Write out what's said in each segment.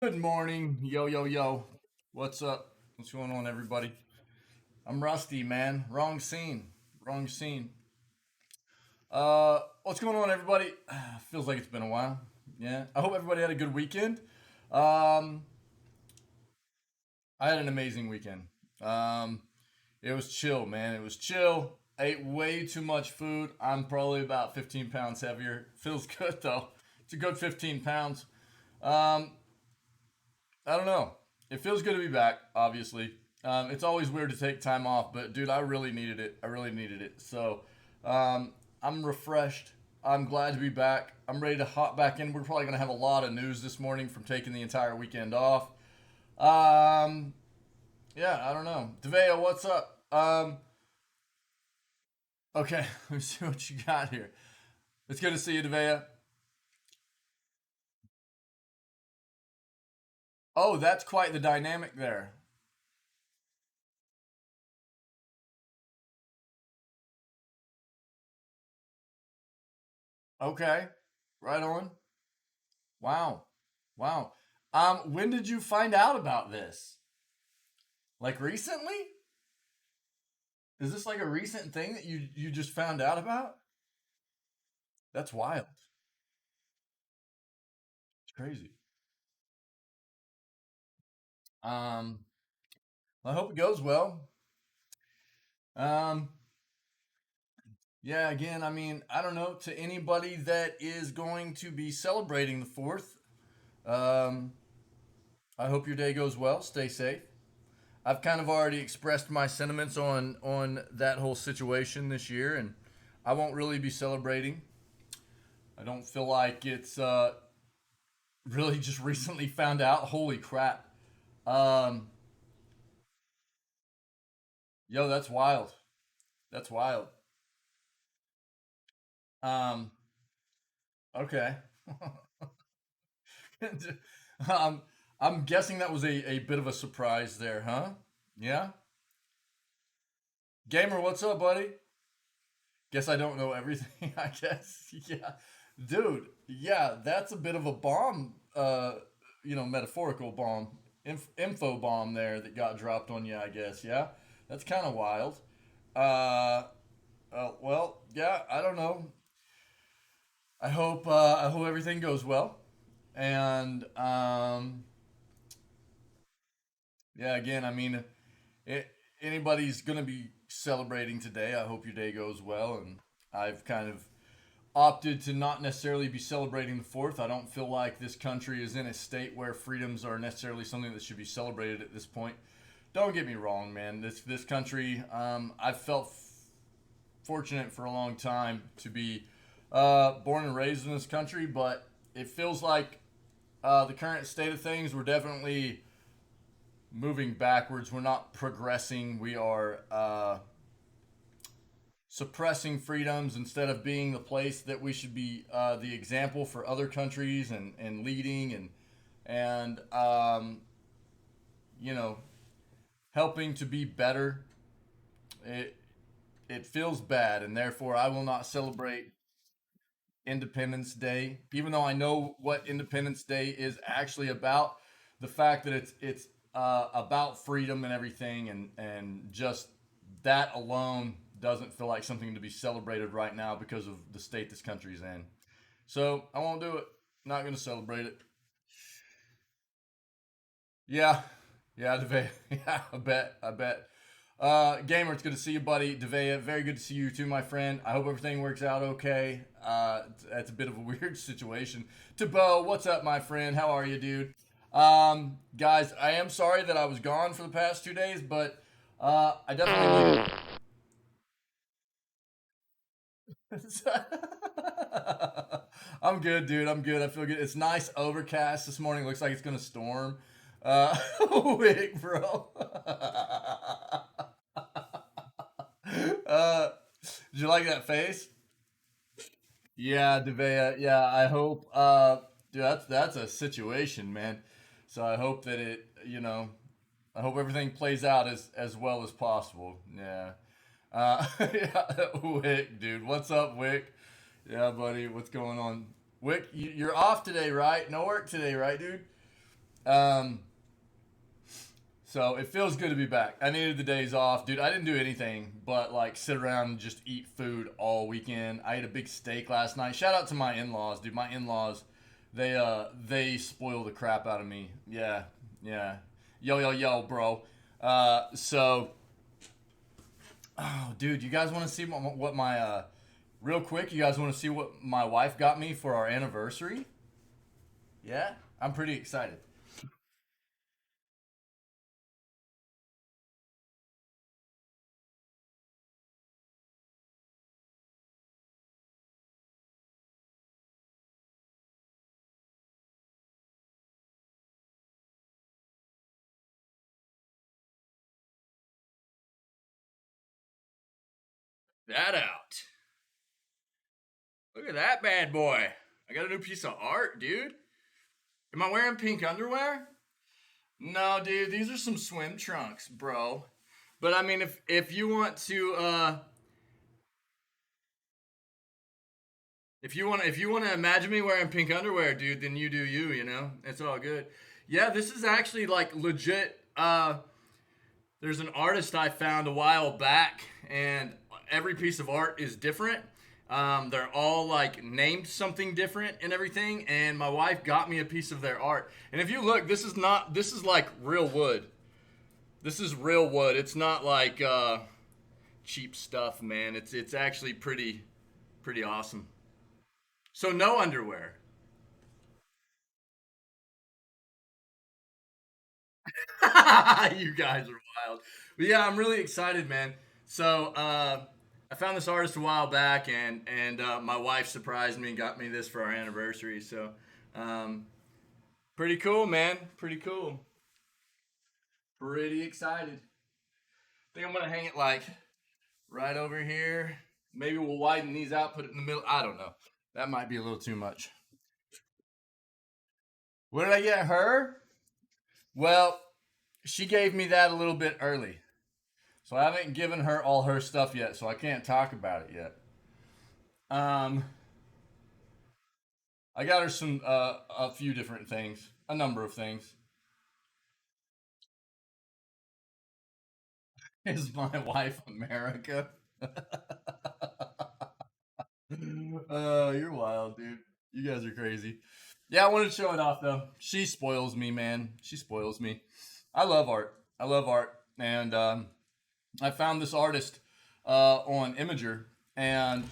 Good morning, yo, yo, yo. What's up? What's going on, everybody? I'm Rusty, man. Wrong scene. Wrong scene. What's going on, everybody? Feels like it's been a while. Yeah. I hope everybody had a good weekend. Um, I had an amazing weekend. Um, it was chill, man. It was chill. Ate way too much food. I'm probably about 15 pounds heavier. Feels good, though. It's a good 15 pounds. Um, I don't know. It feels good to be back, obviously. It's always weird to take time off, but dude, I really needed it. I really needed it. So I'm refreshed. I'm glad to be back. I'm ready to hop back in. We're probably going to have a lot of news this morning from taking the entire weekend off. Um, yeah, I don't know. Devea, what's up? Okay, let me see what you got here. It's good to see you, Devea. Oh, that's quite the dynamic there. Okay, right on. Wow. Wow. When did you find out about this? Like recently? Is this like a recent thing that you just found out about? That's wild. It's crazy. Um, I hope it goes well. Um, yeah, again, I mean, I don't know, to anybody that is going to be celebrating the 4th, um, I hope your day goes well. Stay safe. I've kind of already expressed my sentiments on that whole situation this year, and I won't really be celebrating. I don't feel like it's really just recently found out. Holy crap. Um, yo, that's wild. That's wild. Um, okay. um, I'm guessing that was a bit of a surprise there, huh? Yeah. Gamer, what's up, buddy? Guess I don't know everything, I guess. Yeah. Dude, yeah, that's a bit of a bomb, metaphorical bomb, info bomb there that got dropped on you, I guess. Yeah. That's kind of wild. Uh, well, yeah, I don't know. I hope everything goes well. And yeah, again, I mean, it, anybody's gonna be celebrating today. I hope your day goes well. And I've kind of opted to not necessarily be celebrating the 4th. I don't feel like this country is in a state where freedoms are necessarily something that should be celebrated at this point. Don't get me wrong, man. This country, I've felt fortunate for a long time to be born and raised in this country, but it feels like the current state of things, we're definitely moving backwards. We're not progressing. We are suppressing freedoms instead of being the place that we should be the example for other countries and leading and you know helping to be better. It it feels bad, and therefore I will not celebrate Independence Day, even though I know what Independence Day is actually about. The fact that it's about freedom and everything, and just that alone doesn't feel like something to be celebrated right now because of the state this country's in. So I won't do it. Not going to celebrate it. Yeah, yeah, Devea. Yeah, I bet. I bet. Gamer, it's good to see you, buddy. Devea, very good to see you too, my friend. I hope everything works out okay. That's a bit of a weird situation. Tabo, what's up, my friend? How are you, dude? Guys, I am sorry that I was gone for the past 2 days, but I definitely needed. I'm good, dude. I'm good. I feel good. It's nice overcast this morning. Looks like it's gonna storm. Wait, bro. uh, did you like that face? Yeah, Devea. Yeah, I hope. Dude, that's a situation, man. So I hope that I hope everything plays out as well as possible. Yeah. Yeah, Wick, dude. What's up, Wick? Yeah, buddy. What's going on? Wick, you're off today, right? No work today, right, dude? Um, so it feels good to be back. I needed the days off, dude. I didn't do anything but like sit around and just eat food all weekend. I ate a big steak last night. Shout out to my in-laws, dude. My in-laws, they spoil the crap out of me. Yeah, yeah. Yo yo yo, bro. So, oh, dude, you guys want to see what my real quick? You guys want to see what my wife got me for our anniversary? Yeah, I'm pretty excited. That out. Look at that bad boy. I got a new piece of art, dude. Am I wearing pink underwear? No, dude, these are some swim trunks, bro. But I mean, if you want to, if you want to imagine me wearing pink underwear, dude, then you do you. You know, it's all good. Yeah, this is actually like legit. There's an artist I found a while back, and every piece of art is different. They're all like named something different and everything. And my wife got me a piece of their art. And if you look, this is not. This is like real wood. This is real wood. It's not like cheap stuff, man. It's actually pretty awesome. So no underwear. You guys are wild. But yeah, I'm really excited, man. So I found this artist a while back, and my wife surprised me and got me this for our anniversary. So um, pretty cool, man. Pretty cool. Pretty excited. I think I'm gonna hang it like right over here. Maybe we'll widen these out, put it in the middle. I don't know. That might be a little too much. What did I get her? Well, she gave me that a little bit early. So I haven't given her all her stuff yet, so I can't talk about it yet. Um, I got her some a few different things, a number of things. Is my wife America? You're wild, dude. You guys are crazy. Yeah, I wanted to show it off though. She spoils me, man. She spoils me. I love art. I love art, and I found this artist on Imager, and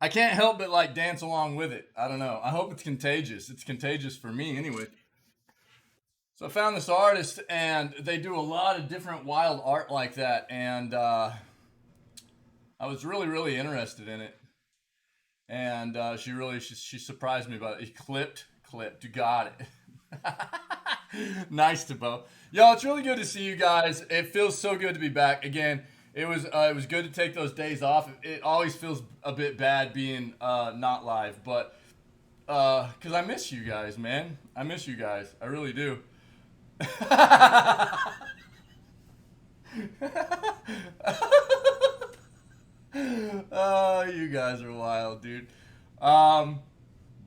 I can't help but like dance along with it. I don't know. I hope it's contagious. It's contagious for me anyway. So I found this artist, and they do a lot of different wild art like that, and I was really interested in it. And she surprised me about it. He clipped. You got it. Nice to Bo. Yo, it's really good to see you guys. It feels so good to be back again. It was good to take those days off. It always feels a bit bad being not live, but because I miss you guys, man. I miss you guys. I really do. Oh, you guys are wild, dude. Um,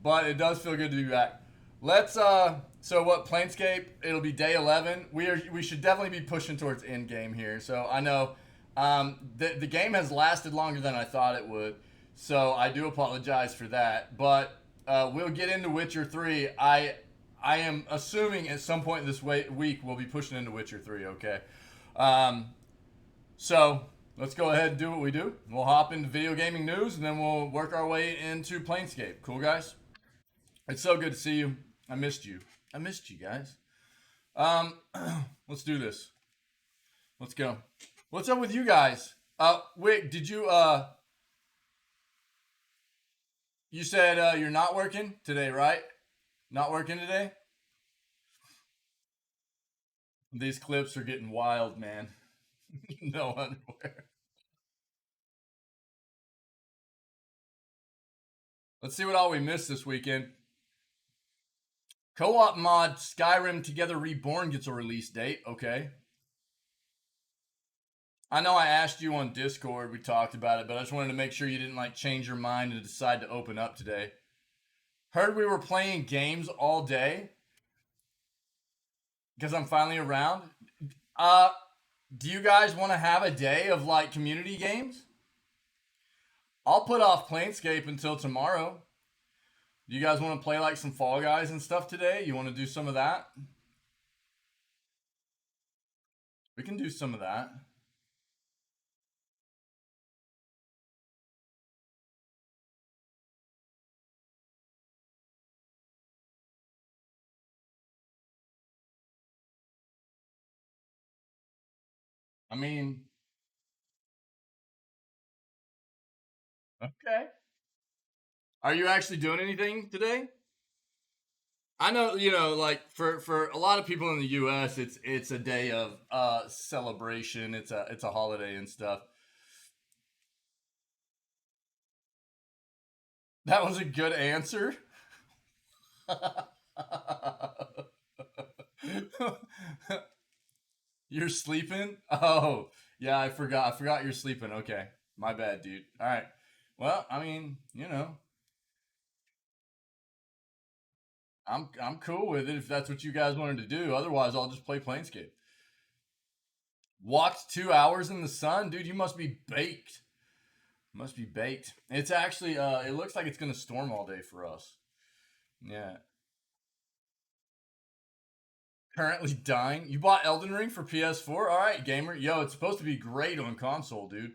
but it does feel good to be back. Let's so what Planescape? It'll be day 11. We should definitely be pushing towards end game here. So I know the game has lasted longer than I thought it would. So I do apologize for that. But we'll get into Witcher 3. I am assuming at some point this week we'll be pushing into Witcher 3, okay? Um, so let's go ahead and do what we do. We'll hop into video gaming news and then we'll work our way into Planescape. Cool, guys? It's so good to see you. I missed you. I missed you guys. Um, let's do this. Let's go. What's up with you guys? Wait, did you said you're not working today, right? Not working today? These clips are getting wild, man. No underwear. Let's see what all we missed this weekend. Co-op mod Skyrim Together Reborn gets a release date. Okay. I know I asked you on Discord, we talked about it, but I just wanted to make sure you didn't like change your mind and decide to open up today. Heard we were playing games all day because I'm finally around. Uh, do you guys want to have a day of like community games? I'll put off Planescape until tomorrow. Do you guys want to play like some Fall Guys and stuff today? You want to do some of that? We can do some of that. I mean, okay. Are you actually doing anything today? I know, like for a lot of people in the U.S., it's a day of celebration. It's a holiday and stuff. That was a good answer. You're sleeping? Oh, yeah, I forgot. I forgot you're sleeping. Okay. My bad, dude. All right. Well, I mean, I'm cool with it if that's what you guys wanted to do. Otherwise, I'll just play Planescape. Walked 2 hours in the sun, dude. You must be baked. Must be baked. It's actually it looks like it's gonna storm all day for us. Yeah. Currently dying. You bought Elden Ring for PS4? Alright, gamer. Yo, it's supposed to be great on console, dude.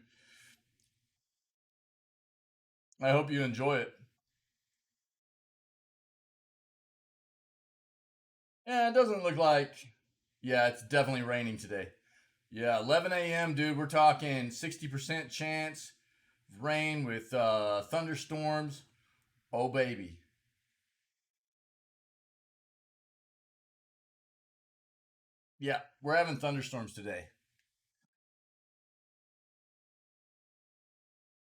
I hope you enjoy it. Yeah, it doesn't look like. Yeah, it's definitely raining today. Yeah, 11 a.m., dude. We're talking 60% chance of rain with thunderstorms. Oh, baby. Yeah, we're having thunderstorms today.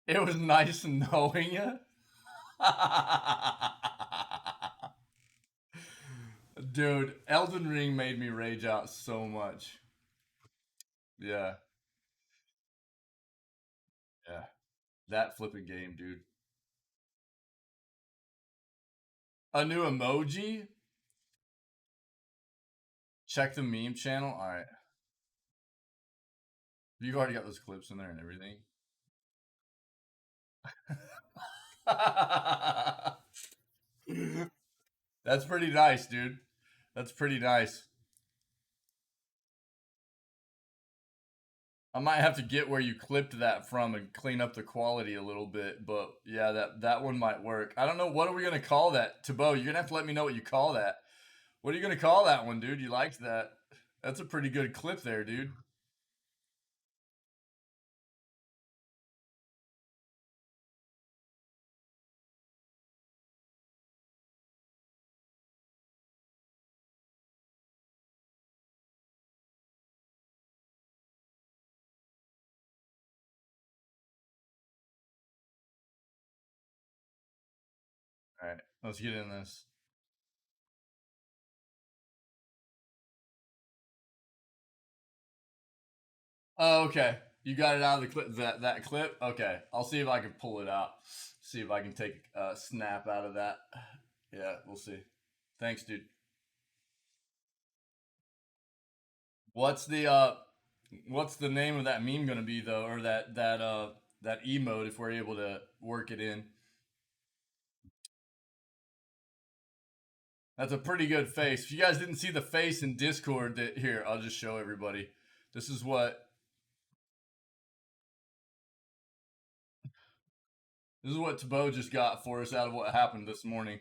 It was nice knowing you. Dude, Elden Ring made me rage out so much. Yeah, yeah. That flipping game, dude. A new emoji? Check the meme channel. All right. You've already got those clips in there and everything. That's pretty nice, dude. That's pretty nice. I might have to get where you clipped that from and clean up the quality a little bit, but yeah, that one might work. I don't know what are we gonna call that, Tabo. You're gonna have to let me know what you call that. What are you gonna call that one, dude? You liked that? That's a pretty good clip there, dude. All right, let's get in this. Oh, okay. You got it out of the clip. That clip. Okay, I'll see if I can pull it out. See if I can take a snap out of that. Yeah, we'll see. Thanks, dude. What's the uh, what's the name of that meme gonna be though, or that emote if we're able to work it in? That's a pretty good face. If you guys didn't see the face in Discord, that here I'll just show everybody. This is what this is what Tabo just got for us out of what happened this morning.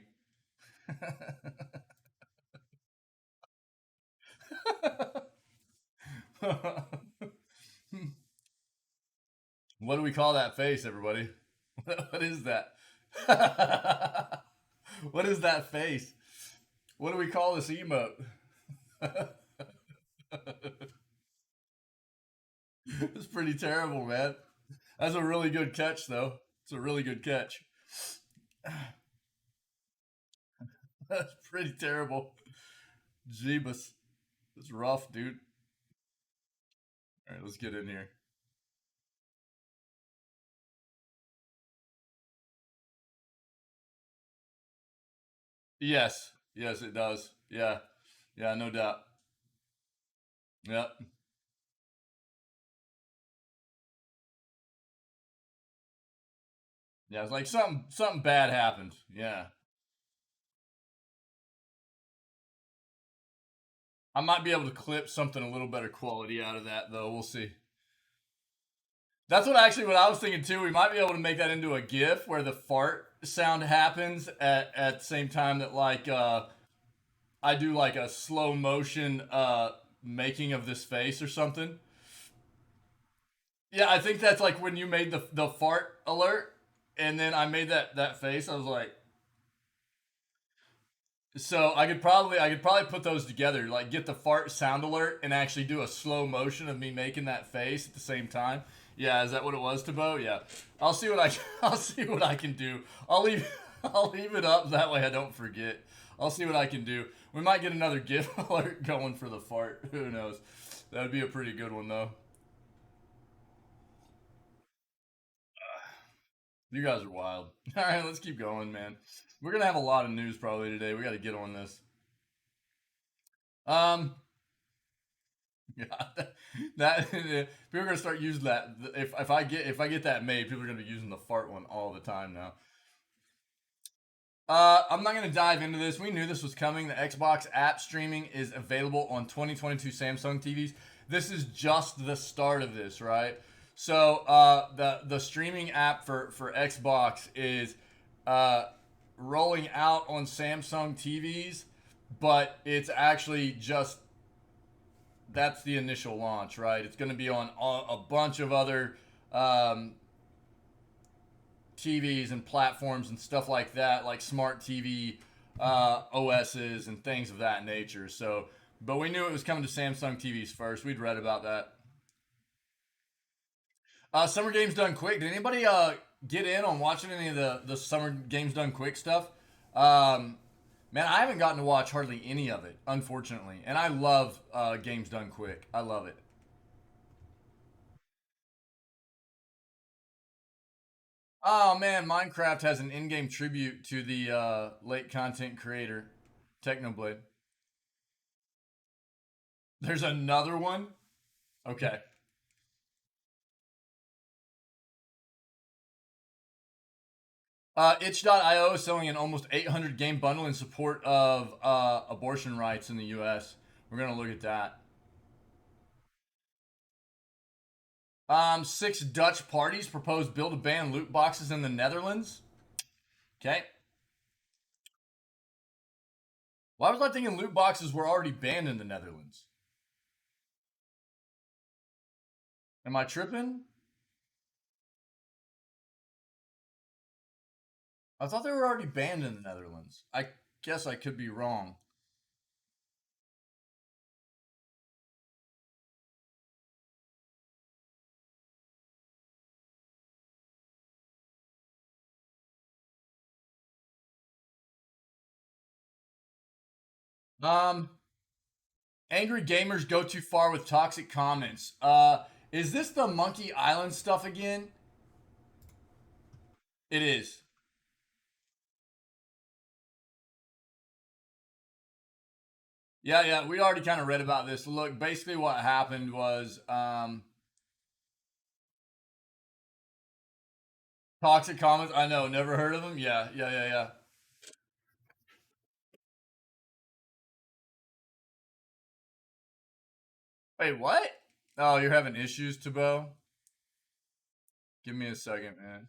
What do we call that face, everybody? What is that? What is that face? What do we call this emote? It's pretty terrible, man. That's a really good catch, though. It's a really good catch. That's pretty terrible. Jeebus. It's rough, dude. All right, let's get in here. Yes. Yes, it does. Yeah. Yeah, no doubt. Yep. Yeah, it's like something bad happened. Yeah. I might be able to clip something a little better quality out of that though. We'll see. That's what I was thinking too. We might be able to make that into a GIF where the fart sound happens at the same time that I do like a slow motion making of this face or something. Yeah, I think that's like when you made the fart alert, and then I made that face. I was like, so I could probably put those together, like get the fart sound alert and actually do a slow motion of me making that face at the same time. Yeah, is that what it was, Tabo? Yeah, I'll see what I I'll see what I can do. I'll leave I'll leave it up that way I don't forget. I'll see what I can do. We might get another GIF alert going for the fart. Who knows? That would be a pretty good one though. You guys are wild. All right, let's keep going, man. We're gonna have a lot of news probably today. We got to get on this. Um, yeah, people are gonna start using that. If I get that made, people are gonna be using the fart one all the time now. I'm not gonna dive into this. We knew this was coming. The Xbox app streaming is available on 2022 Samsung TVs. This is just the start of this, right? So the streaming app for Xbox is uh, rolling out on Samsung TVs, but it's actually just that's the initial launch, right? It's going to be on a bunch of other um, TVs and platforms and stuff like that, like smart TV OSs and things of that nature. So, but we knew it was coming to Samsung TVs first. We'd read about that. Summer Games Done Quick. Did anybody get in on watching any of the Summer Games Done Quick stuff? Um, Man, I haven't gotten to watch hardly any of it, unfortunately. And I love games done quick. I love it. Oh man, Minecraft has an in-game tribute to the late content creator, Technoblade. There's another one. Okay. Itch.io is selling an almost 800 game bundle in support of abortion rights in the U.S. We're gonna look at that. Six Dutch parties propose bill to ban loot boxes in the Netherlands. Okay. Why was I thinking loot boxes were already banned in the Netherlands? Am I tripping? I thought they were already banned in the Netherlands. I guess I could be wrong. Um, Angry gamers go too far with toxic comments. Is this the Monkey Island stuff again? It is. Yeah, yeah. We already kind of read about this. Look, basically, what happened was toxic comments. I know, never heard of them. Yeah, yeah, yeah, yeah. Wait, what? Oh, you're having issues, Tabo? Give me a second, man.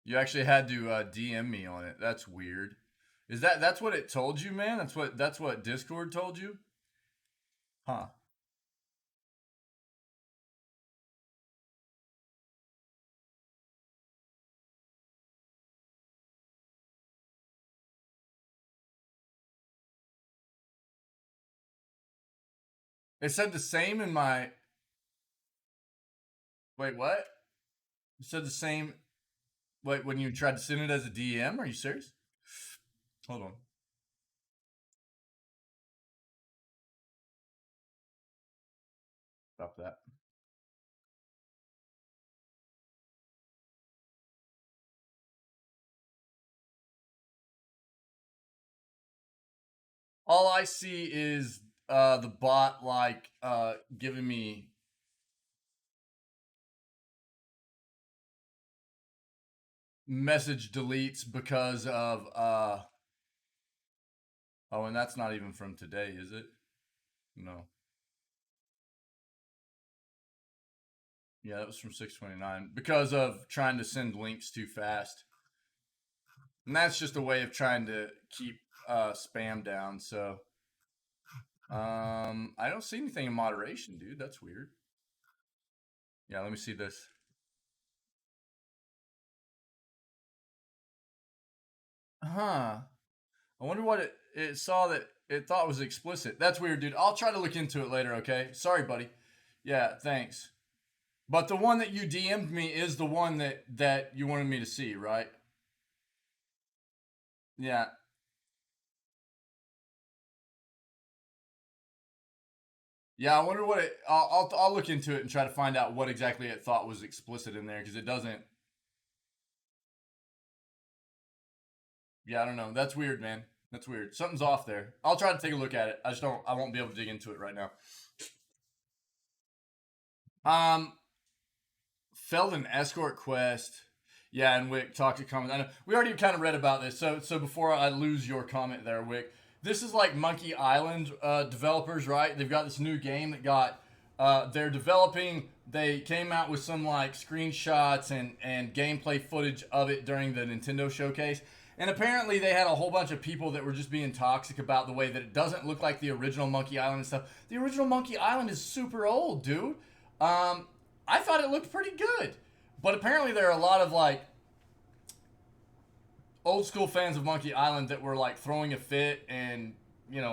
You actually had to DM me on it. That's weird. That's what it told you, man? That's what Discord told you? Huh. It said the same in my wait, what? It said the same wait when you tried to send it as a DM? Are you serious? Hold on. Stop that. All I see is the bot like giving me message deletes because of oh, and that's not even from today, is it? No. Yeah, that was from 629 because of trying to send links too fast. And that's just a way of trying to keep spam down. So I don't see anything in moderation, dude. That's weird. Yeah, let me see this. Huh. I wonder what it saw that it thought was explicit. That's weird, dude. I'll try to look into it later, okay? Sorry, buddy. Yeah, thanks. But the one that you DM'd me is the one that you wanted me to see, right? Yeah. Yeah, I wonder what it. I'll look into it and try to find out what exactly it thought was explicit in there because it doesn't. Yeah, I don't know. That's weird, man. That's weird. Something's off there. I'll try to take a look at it. I just don't. I won't be able to dig into it right now. Um, failed an escort quest. Yeah, and Wick toxic comments. I know we already kind of read about this. So before I lose your comment there, Wick, this is like Monkey Island developers, right? They've got this new game that got. They're developing. They came out with some like screenshots and gameplay footage of it during the Nintendo showcase. And apparently they had a whole bunch of people that were just being toxic about the way that it doesn't look like the original Monkey Island and stuff. The original Monkey Island is super old, dude. Um, I thought it looked pretty good. But apparently there are a lot of like old school fans of Monkey Island that were like throwing a fit and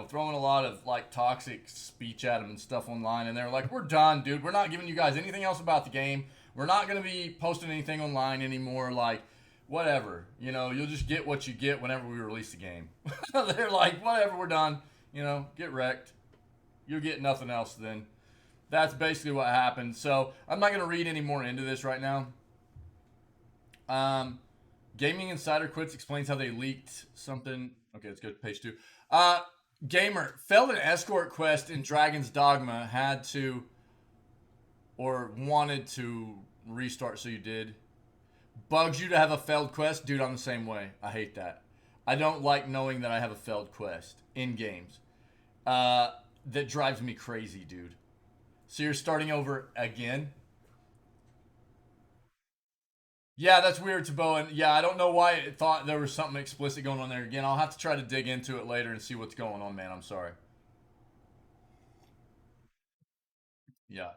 throwing a lot of like toxic speech at them and stuff online. And they're like, "We're done, dude. We're not giving you guys anything else about the game. We're not going to be posting anything online anymore. Like, whatever. You'll just get what you get whenever we release the game." They're like, "Whatever. We're done. Get wrecked. You'll get nothing else then." That's basically what happened. So I'm not going to read any more into this right now. Um, Gaming Insider Quits explains how they leaked something. Okay, let's go to page 2. Uh, Gamer failed an escort quest in Dragon's Dogma, had to or wanted to restart, so you did. Bugs you to have a failed quest, dude. I'm the same way. I hate that. I don't like knowing that I have a failed quest in games. That drives me crazy, dude. So you're starting over again? Yeah, that's weird, Tabo. And yeah, I don't know why it thought there was something explicit going on there again. I'll have to try to dig into it later and see what's going on, man. I'm sorry. Yeah.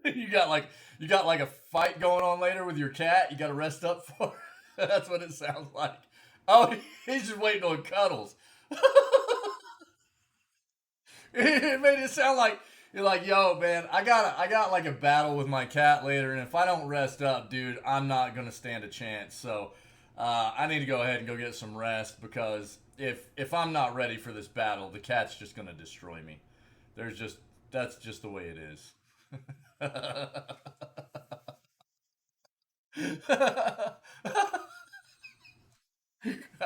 you got like you got like a fight going on later with your cat. You got to rest up for. That's what it sounds like. Oh, he's just waiting on cuddles. It made it sound like you're like, "Yo, man, I got like a battle with my cat later, and if I don't rest up, dude, I'm not gonna stand a chance. So I need to go ahead and go get some rest because if I'm not ready for this battle, the cat's just gonna destroy me. There's just That's just the way it is."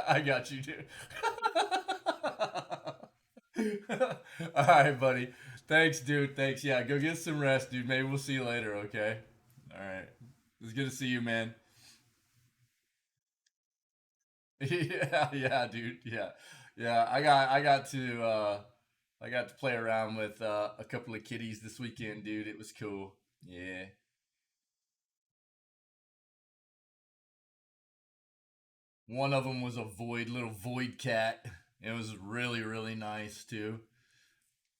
I got you, dude. All right, buddy. Thanks, dude. Thanks. Yeah, go get some rest, dude. Maybe we'll see you later, okay? All right. It's good to see you, man. Yeah, yeah, dude. Yeah. Yeah, I got to play around with a couple of kitties this weekend, dude. It was cool. Yeah. One of them was a little void cat. It was really, really nice too.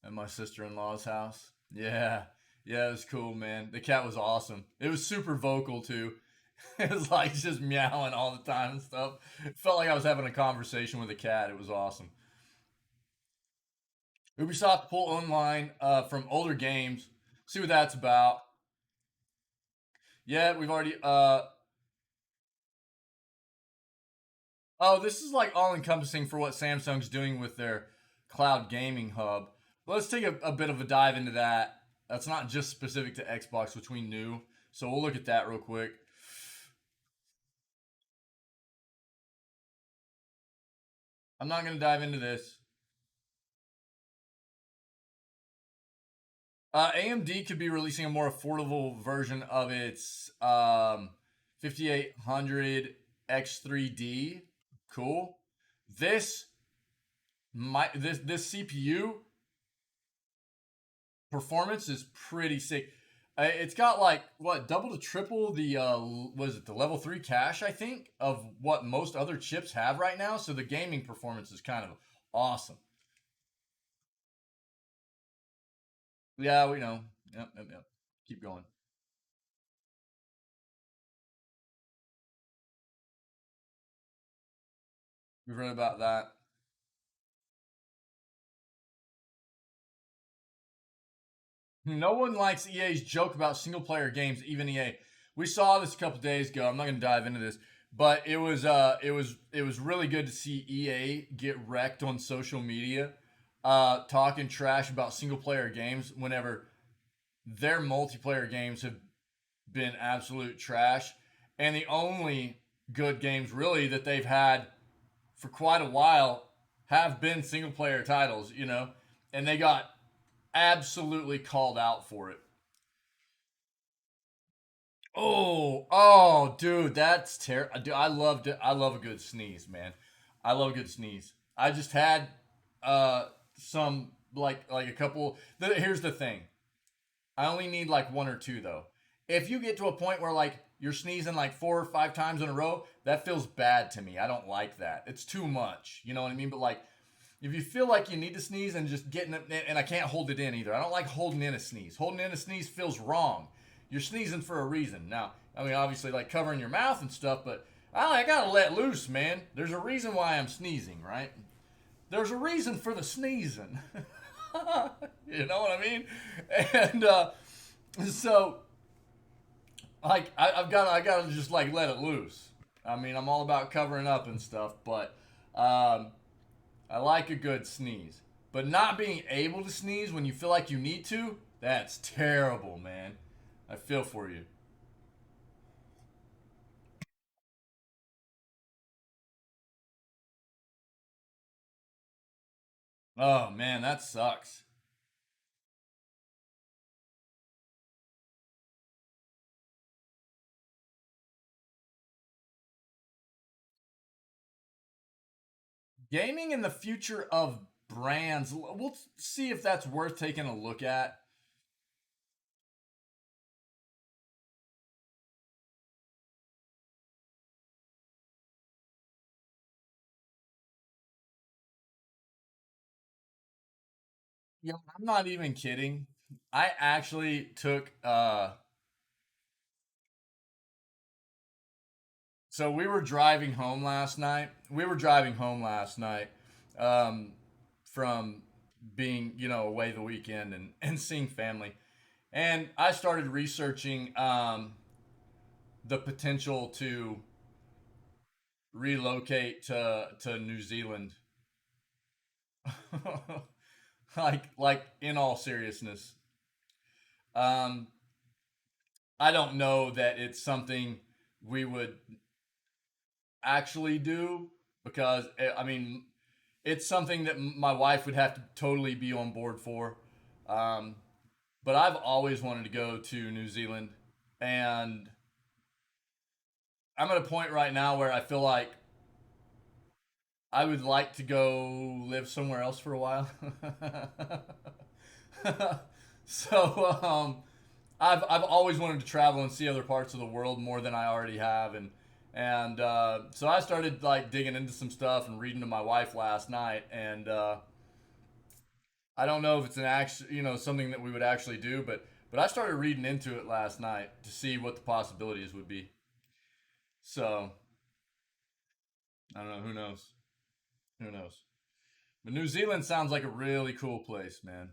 At my sister-in-law's house. Yeah. Yeah, it was cool, man. The cat was awesome. It was super vocal too. It was like just meowing all the time and stuff. It felt like I was having a conversation with a cat. It was awesome. Ubisoft pull online from older games. See what that's about. Yeah, we've already. Oh, this is like all encompassing for what Samsung's doing with their cloud gaming hub. Let's take a bit of a dive into that. That's not just specific to Xbox, which we knew. So we'll look at that real quick. I'm not going to dive into this. AMD could be releasing a more affordable version of its 5800 X3D. Cool. This this CPU performance is pretty sick. It's got like what double to triple the was it the level 3 cache I think of what most other chips have right now. So the gaming performance is kind of awesome. Yeah, we know. Yep, yep, yep. Keep going. We've read about that. No one likes EA's joke about single player games, even EA. We saw this a couple days ago. I'm not going to dive into this, but it was really good to see EA get wrecked on social media, talking trash about single player games whenever their multiplayer games have been absolute trash, and the only good games really that they've had for quite a while have been single player titles, and they got absolutely called out for it. Dude, that's terrible. Dude, I loved it. I love a good sneeze, man. I love a good sneeze. I just had uh some like a couple. Here's the thing. I only need like one or two though. If you get to a point where like you're sneezing like 4 or 5 times in a row, that feels bad to me. I don't like that. It's too much. You know what I mean? But like if you feel like you need to sneeze and just getting it, and I can't hold it in either. I don't like holding in a sneeze. Holding in a sneeze feels wrong. You're sneezing for a reason. Now, I mean, obviously, like covering your mouth and stuff, but I gotta let loose, man. There's a reason why I'm sneezing, right? There's a reason for the sneezing. You know what I mean? And so, like, I gotta just like let it loose. I mean, I'm all about covering up and stuff, but um, I like a good sneeze. But not being able to sneeze when you feel like you need to, that's terrible, man. I feel for you. Oh, man, that sucks. Gaming in the future of brands, we'll see if that's worth taking a look at. Yeah, I'm not even kidding. I actually took so we were driving home last night. We were driving home last night um from being, away the weekend and seeing family. And I started researching the potential to relocate to New Zealand. Like in all seriousness, um, I don't know that it's something we would actually do because I mean it's something that my wife would have to totally be on board for. Um, but I've always wanted to go to New Zealand, and I'm at a point right now where I feel like I would like to go live somewhere else for a while. So I've always wanted to travel and see other parts of the world more than I already have, and so I started like digging into some stuff and reading to my wife last night, and I don't know if it's an action, something that we would actually do, but I started reading into it last night to see what the possibilities would be. So I don't know. Who knows? Who knows? But New Zealand sounds like a really cool place, man.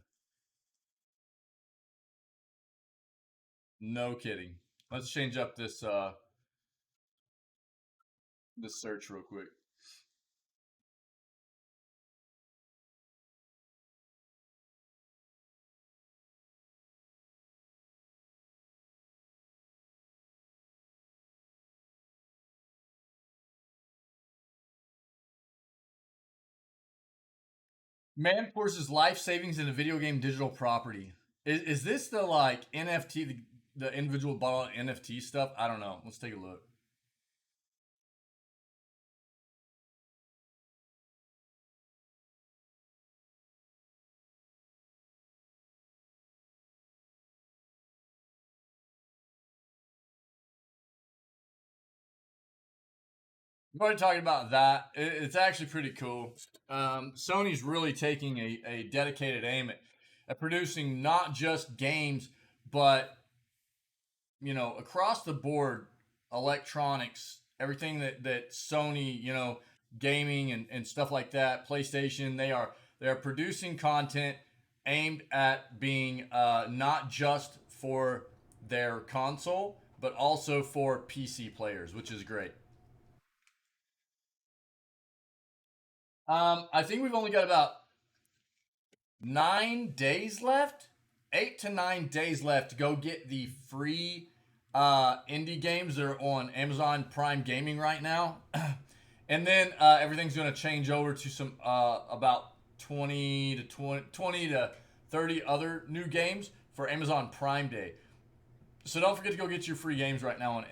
No kidding. Let's change up this search real quick. Man forces life savings in a video game digital property. Is this the like NFT, the individual bottle NFT stuff? I don't know. Let's take a look. We've already talking about that. It's actually pretty cool. Sony's really taking a dedicated aim at producing not just games, but across the board, electronics, everything that Sony, gaming and stuff like that, PlayStation, they are producing content aimed at being not just for their console, but also for PC players, which is great. I think we've only got about 9 days left, 8 to 9 days left to go get the free indie games that are on Amazon Prime Gaming right now, and then everything's going to change over to some about 20 to 30 other new games for Amazon Prime Day. So don't forget to go get your free games right now on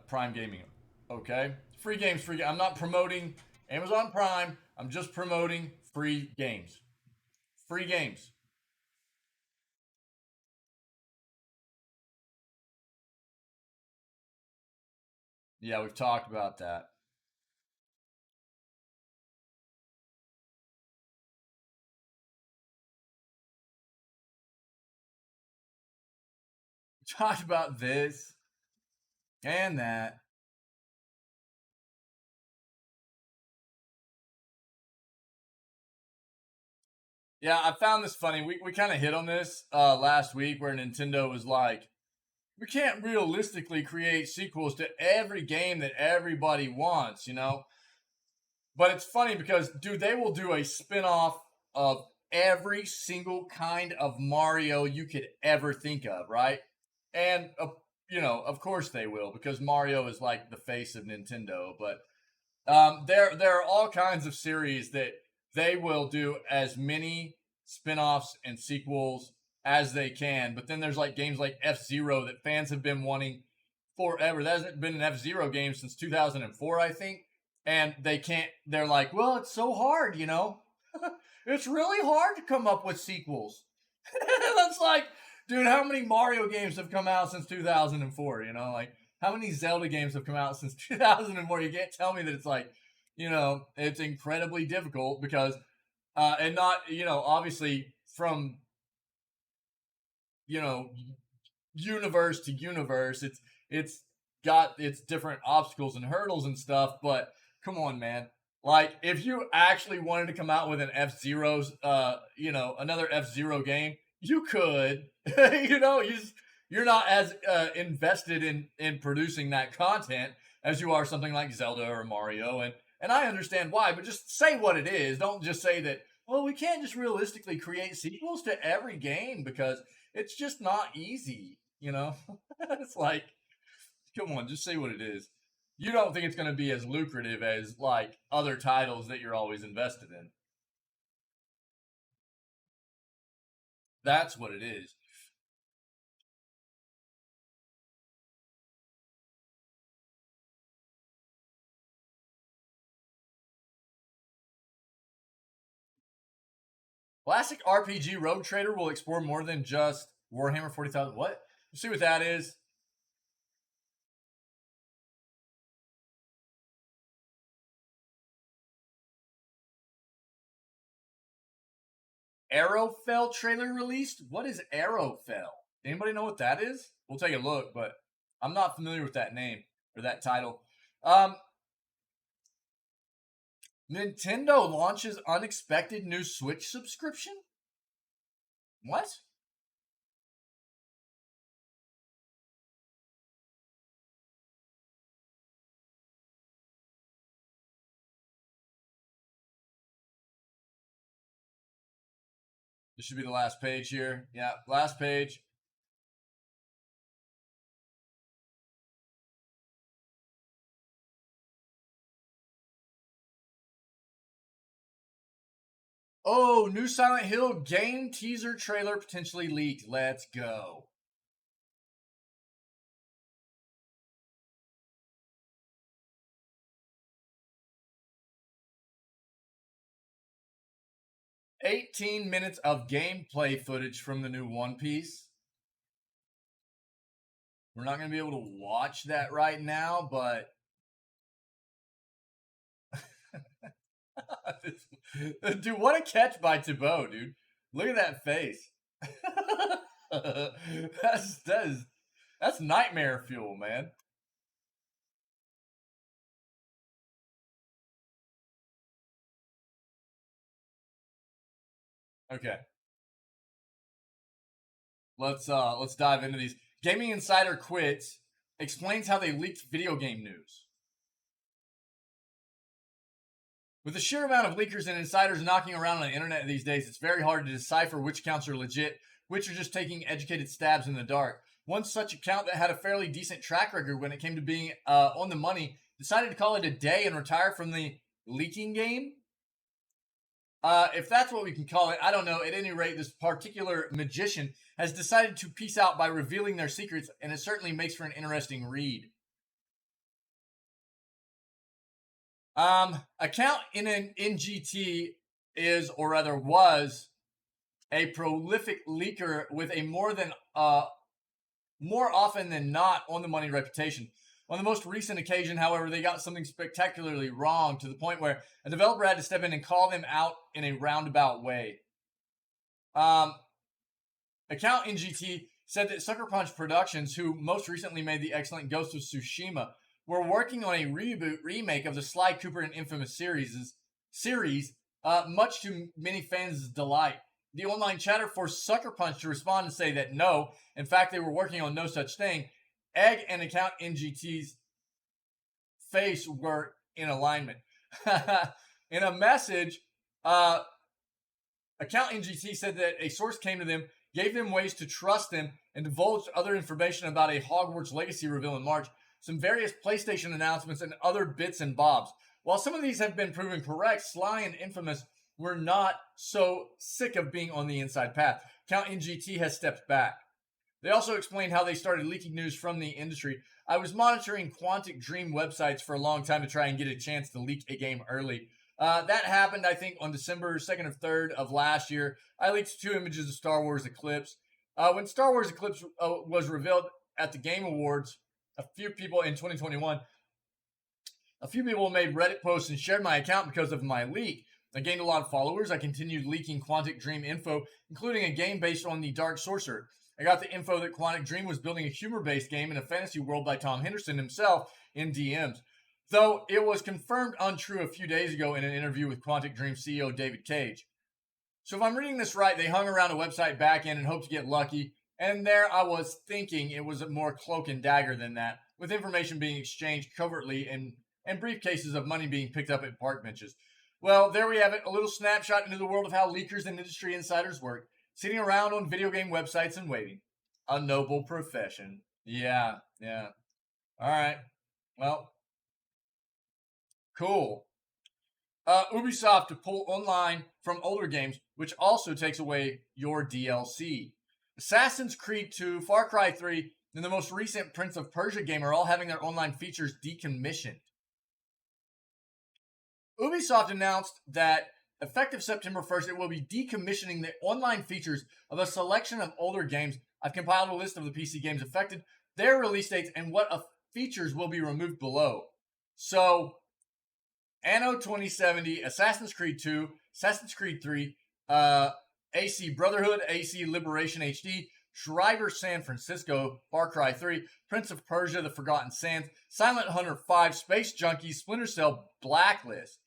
Prime Gaming. Okay, free games, free. I'm not promoting Amazon Prime. I'm just promoting free games. Free games. Yeah, we've talked about that. We talked about this and that. Yeah, I found this funny. We kind of hit on this last week where Nintendo was like, we can't realistically create sequels to every game that everybody wants. But it's funny because, dude, they will do a spin off of every single kind of Mario you could ever think of, right? And, of course they will because Mario is like the face of Nintendo. But there are all kinds of series that they will do as many spin-offs and sequels as they can. But then there's like games like F-Zero that fans have been wanting forever. There hasn't been an F-Zero game since 2004, I think. And they can't, they're like, well, it's so hard. It's really hard to come up with sequels. That's like, dude, how many Mario games have come out since 2004? Like, how many Zelda games have come out since 2004? You can't tell me that it's like, it's incredibly difficult because, and not, obviously from, you know, universe to universe. It's got its different obstacles and hurdles and stuff, but come on, man. Like if you actually wanted to come out with an F Zero's another F-Zero game, you could. You're not as invested in producing that content as you are something like Zelda or Mario, and I understand why, but just say what it is. Don't just say that, well, we can't just realistically create sequels to every game because it's just not easy. It's like, come on, just say what it is. You don't think it's going to be as lucrative as like other titles that you're always invested in. That's what it is. Classic RPG Rogue Trader will explore more than just Warhammer 40,000. What? You see what that is? Arrowfell trailer released? What is Arrowfell? Anybody know what that is? We'll take a look, but I'm not familiar with that name or that title. Um, Nintendo launches unexpected new Switch subscription? What? This should be the last page here. Yeah, last page. Oh, new Silent Hill game teaser trailer potentially leaked. Let's go. "18 minutes of gameplay footage from the new One Piece." We're not going to be able to watch that right now, but dude, what a catch by Thibaut, dude. Look at that face. That's nightmare fuel, man. Okay. Let's dive into these. Gaming Insider quits, explains how they leaked video game news. With the sheer amount of leakers and insiders knocking around on the internet these days, it's very hard to decipher which accounts are legit, which are just taking educated stabs in the dark. One such account that had a fairly decent track record when it came to being on the money decided to call it a day and retire from the leaking game. If that's what we can call it, I don't know. At any rate, this particular magician has decided to peace out by revealing their secrets, and it certainly makes for an interesting read. Account in an NGT is, or rather was, a prolific leaker with a more often than not on the money reputation. On the most recent occasion, however, they got something spectacularly wrong to the point where a developer had to step in and call them out in a roundabout way. Account NGT said that Sucker Punch Productions, who most recently made the excellent Ghost of Tsushima, were working on a remake of the Sly Cooper and Infamous series, much to many fans' delight. The online chatter forced Sucker Punch to respond and say that no, in fact, they were working on no such thing. Egg and Account NGT's face were in alignment. In a message, Account NGT said that a source came to them, gave them ways to trust them, and divulged other information about a Hogwarts Legacy reveal in March, some various PlayStation announcements, and other bits and bobs. While some of these have been proven correct, Sly and Infamous were not so sick of being on the inside path. Account NGT has stepped back. They also explained how they started leaking news from the industry. I was monitoring Quantic Dream websites for a long time to try and get a chance to leak a game early. That happened, I think, on December 2nd or 3rd of last year. I leaked 2 images of Star Wars Eclipse. When Star Wars Eclipse was revealed at the Game Awards, a few people in 2021, a few people made Reddit posts and shared my account because of my leak. I gained a lot of followers. I continued leaking Quantic Dream info, including a game based on the Dark Sorcerer. I got the info that Quantic Dream was building a humor-based game in a fantasy world by Tom Henderson himself in DMs. Though it was confirmed untrue a few days ago in an interview with Quantic Dream CEO David Cage. So if I'm reading this right, they hung around a website backend and hoped to get lucky. And there I was thinking it was more cloak and dagger than that, with information being exchanged covertly and briefcases of money being picked up at park benches. Well, there we have it, a little snapshot into the world of how leakers and industry insiders work, sitting around on video game websites and waiting. A noble profession. Yeah. All right. Well, cool. Ubisoft to pull online from older games, which also takes away your DLC. Assassin's Creed 2, Far Cry 3, and the most recent Prince of Persia game are all having their online features decommissioned. Ubisoft announced that effective September 1st, it will be decommissioning the online features of a selection of older games. I've compiled a list of the PC games affected, their release dates, and what features will be removed below. So, Anno 2070, Assassin's Creed 2, Assassin's Creed 3, AC Brotherhood, AC Liberation HD, Driver San Francisco, Far Cry 3, Prince of Persia, The Forgotten Sands, Silent Hunter 5, Space Junkies, Splinter Cell, Blacklist.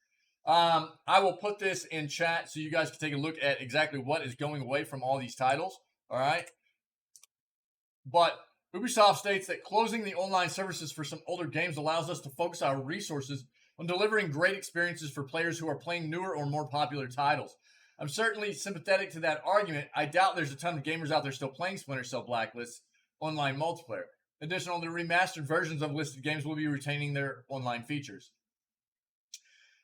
I will put this in chat so you guys can take a look at exactly what is going away from all these titles. All right. But Ubisoft states that closing the online services for some older games allows us to focus our resources on delivering great experiences for players who are playing newer or more popular titles. I'm certainly sympathetic to that argument. I doubt there's a ton of gamers out there still playing Splinter Cell Blacklist online multiplayer. Additionally, the remastered versions of listed games will be retaining their online features.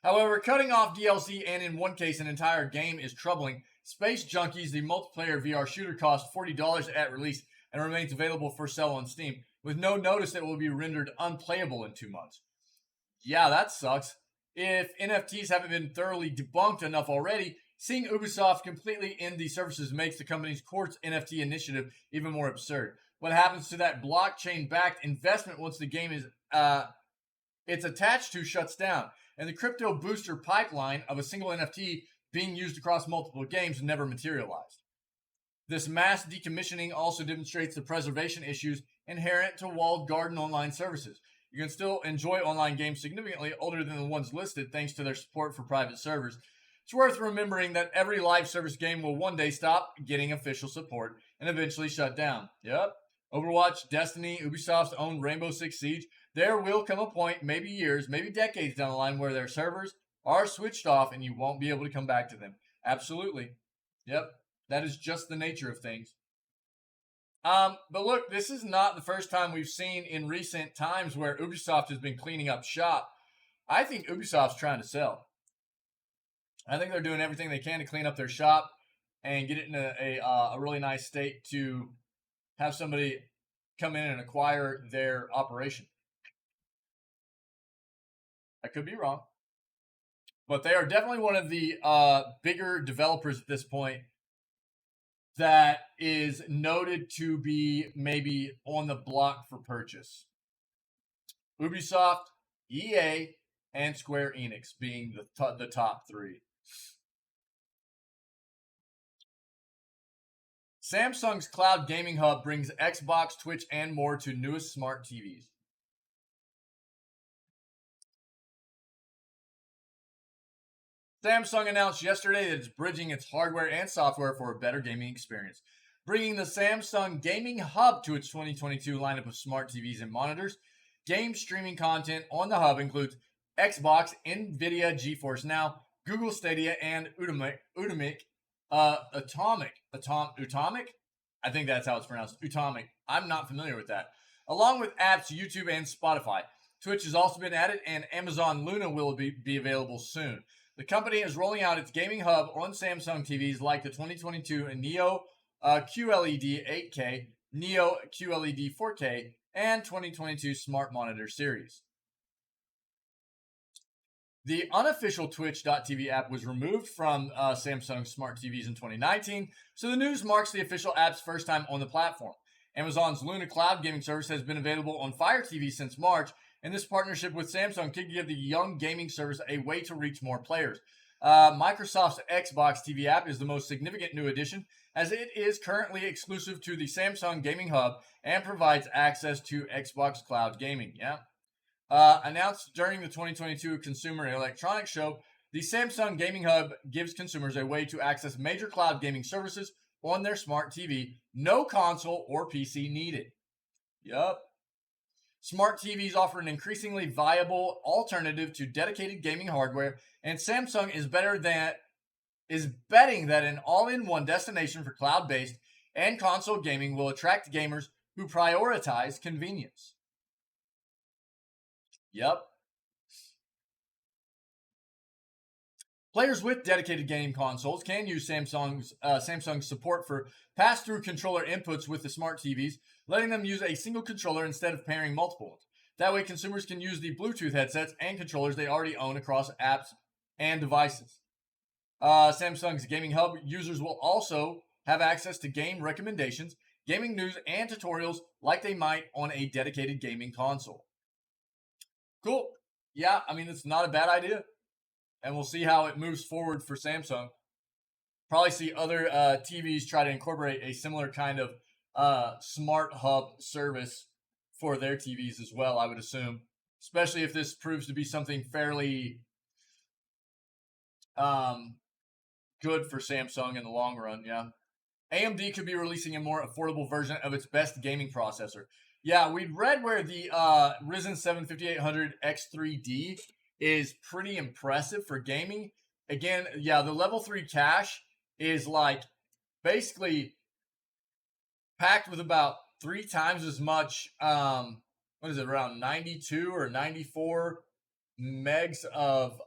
However, cutting off DLC and in one case an entire game is troubling. Space Junkies, the multiplayer VR shooter, cost $40 at release and remains available for sale on Steam, with no notice that it will be rendered unplayable in 2 months. Yeah, that sucks. If NFTs haven't been thoroughly debunked enough already, seeing Ubisoft completely end these services makes the company's Quartz NFT initiative even more absurd. What happens to that blockchain-backed investment once the game is it's attached to shuts down, and the crypto booster pipeline of a single NFT being used across multiple games never materialized? This mass decommissioning also demonstrates the preservation issues inherent to walled garden online services. You can still enjoy online games significantly older than the ones listed thanks to their support for private servers. It's worth remembering that every live service game will one day stop getting official support and eventually shut down. Yep. Overwatch, Destiny, Ubisoft's own Rainbow Six Siege, there will come a point, maybe years, maybe decades down the line, where their servers are switched off and you won't be able to come back to them. Absolutely. Yep. That is just the nature of things. But look, this is not the first time we've seen in recent times where Ubisoft has been cleaning up shop. I think Ubisoft's trying to sell. I think they're doing everything they can to clean up their shop and get it in a really nice state to have somebody come in and acquire their operation. I could be wrong. But they are definitely one of the bigger developers at this point that is noted to be maybe on the block for purchase. Ubisoft, EA, and Square Enix being the top three. Samsung's cloud gaming hub brings Xbox, Twitch, and more to newest smart TVs. Samsung announced yesterday that it's bridging its hardware and software for a better gaming experience, bringing the Samsung Gaming Hub to its 2022 lineup of smart TVs and monitors. Game streaming content on the hub includes Xbox, Nvidia GeForce Now, Google Stadia, and Utomic. Utomic? I think that's how it's pronounced. Utomic. I'm not familiar with that. Along with apps, YouTube, and Spotify. Twitch has also been added, and Amazon Luna will be available soon. The company is rolling out its gaming hub on Samsung TVs like the 2022 Neo QLED 8K, Neo QLED 4K, and 2022 Smart Monitor series. The unofficial Twitch.tv app was removed from Samsung smart TVs in 2019, so the news marks the official app's first time on the platform. Amazon's Luna cloud gaming service has been available on Fire TV since March, and this partnership with Samsung could give the young gaming service a way to reach more players. Microsoft's Xbox TV app is the most significant new addition, as it is currently exclusive to the Samsung Gaming Hub and provides access to Xbox Cloud Gaming. Yeah. Announced during the 2022 Consumer Electronics Show, the Samsung Gaming Hub gives consumers a way to access major cloud gaming services on their smart TV, no console or PC needed. Yup. Smart TVs offer an increasingly viable alternative to dedicated gaming hardware, and Samsung is betting that an all-in-one destination for cloud-based and console gaming will attract gamers who prioritize convenience. Yep. Players with dedicated gaming consoles can use Samsung's support for pass-through controller inputs with the smart TVs, letting them use a single controller instead of pairing multiple ones. That way, consumers can use the Bluetooth headsets and controllers they already own across apps and devices. Samsung's Gaming Hub users will also have access to game recommendations, gaming news, and tutorials like they might on a dedicated gaming console. Cool. Yeah, I mean, it's not a bad idea. And we'll see how it moves forward for Samsung. Probably see other TVs try to incorporate a similar kind of smart hub service for their TVs as well, I would assume. Especially if this proves to be something fairly good for Samsung in the long run, yeah. AMD could be releasing a more affordable version of its best gaming processor. Yeah, we'd read where the Ryzen 7 5800 X3D is pretty impressive for gaming. Again, yeah, the level 3 cache is like basically packed with about 3 times as much, what is it, around 92 or 94 megs of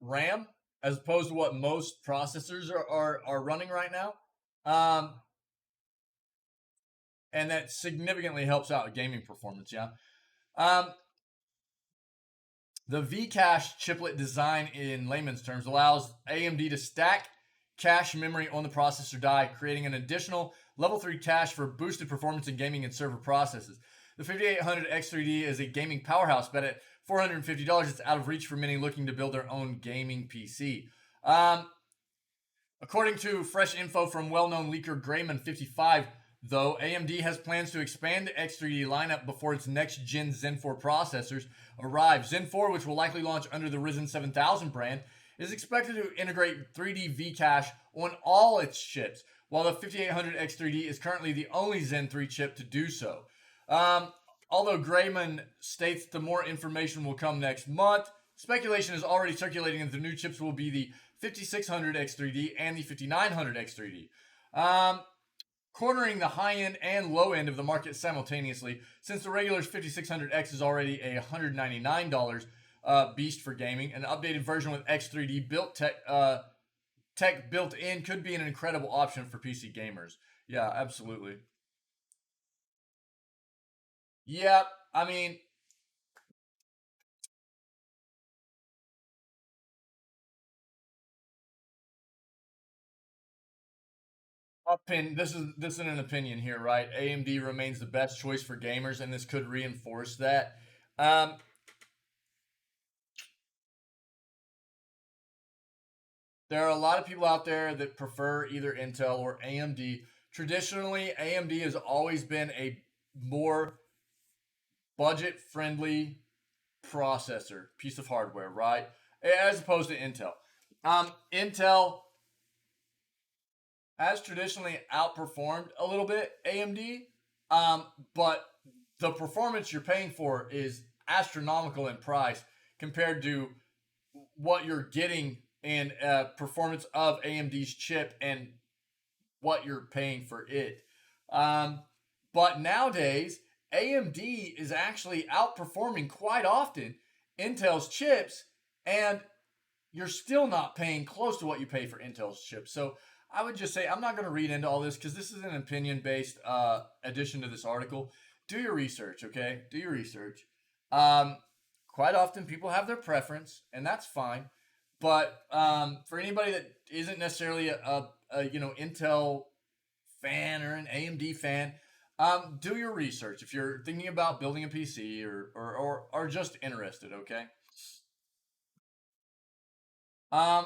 RAM as opposed to what most processors are running right now. Um, and that significantly helps out gaming performance. Yeah. Um, the V-cache chiplet design, in layman's terms, allows AMD to stack cache memory on the processor die, creating an additional level 3 cache for boosted performance in gaming and server processes. The 5800 X3D is a gaming powerhouse, but at $450, it's out of reach for many looking to build their own gaming PC. According to fresh info from well-known leaker Grayman55, though, AMD has plans to expand the X3D lineup before its next-gen Zen 4 processors arrive. Zen 4, which will likely launch under the Ryzen 7000 brand, is expected to integrate 3D V-cache on all its chips, while the 5800 X3D is currently the only Zen 3 chip to do so. Although Grayman states the more information will come next month, speculation is already circulating that the new chips will be the 5600 X3D and the 5900 X3D. Cornering the high end and low end of the market simultaneously, since the regular 5600X is already a $199 beast for gaming. An updated version with X3D tech built in could be an incredible option for PC gamers. Yeah, absolutely. Yeah, I mean, this is an opinion here, right? AMD remains the best choice for gamers, and this could reinforce that. Um, there are a lot of people out there that prefer either Intel or AMD. Traditionally, AMD has always been a more budget friendly processor, piece of hardware, right? As opposed to Intel. Intel has traditionally outperformed a little bit AMD, but the performance you're paying for is astronomical in price compared to what you're getting in performance of AMD's chip and what you're paying for it. Um, but nowadays, AMD is actually outperforming quite often Intel's chips, and you're still not paying close to what you pay for Intel's chips. So I would just say I'm not going to read into all this because this is an opinion based addition to this article. Do your research, okay? Do your research. Um, Quite often people have their preference, and that's fine. But for anybody that isn't necessarily a Intel fan or an AMD fan, do your research if you're thinking about building a PC or just interested. Okay. Um,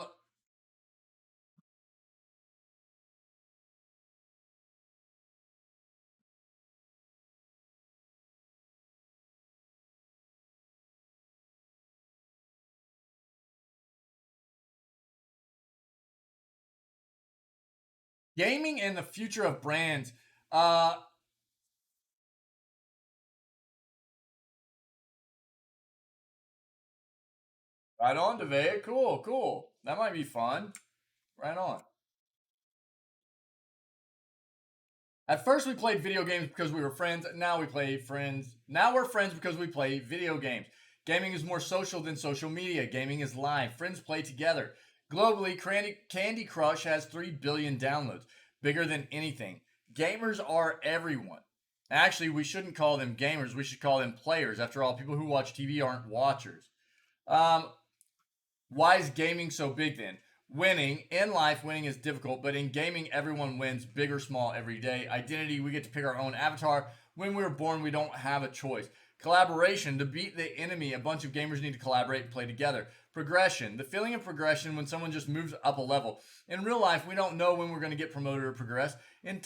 Gaming and the future of brands. Uh, right on, Devay. Cool, cool. That might be fun. Right on. At first, we played video games because we were friends. Now we play friends. Now we're friends because we play video games. Gaming is more social than social media. Gaming is live. Friends play together. Globally, Candy Crush has 3 billion downloads, bigger than anything. Gamers are everyone. Actually, we shouldn't call them gamers. We should call them players. After all, people who watch TV aren't watchers. Um, why is gaming so big then? Winning in life, winning is difficult, but in gaming, everyone wins, big or small, every day. Identity, we get to pick our own avatar. When we were born, we don't have a choice. Collaboration, to beat the enemy, a bunch of gamers need to collaborate and play together. Progression, the feeling of progression when someone just moves up a level. In real life, we don't know when we're going to get promoted or progress. In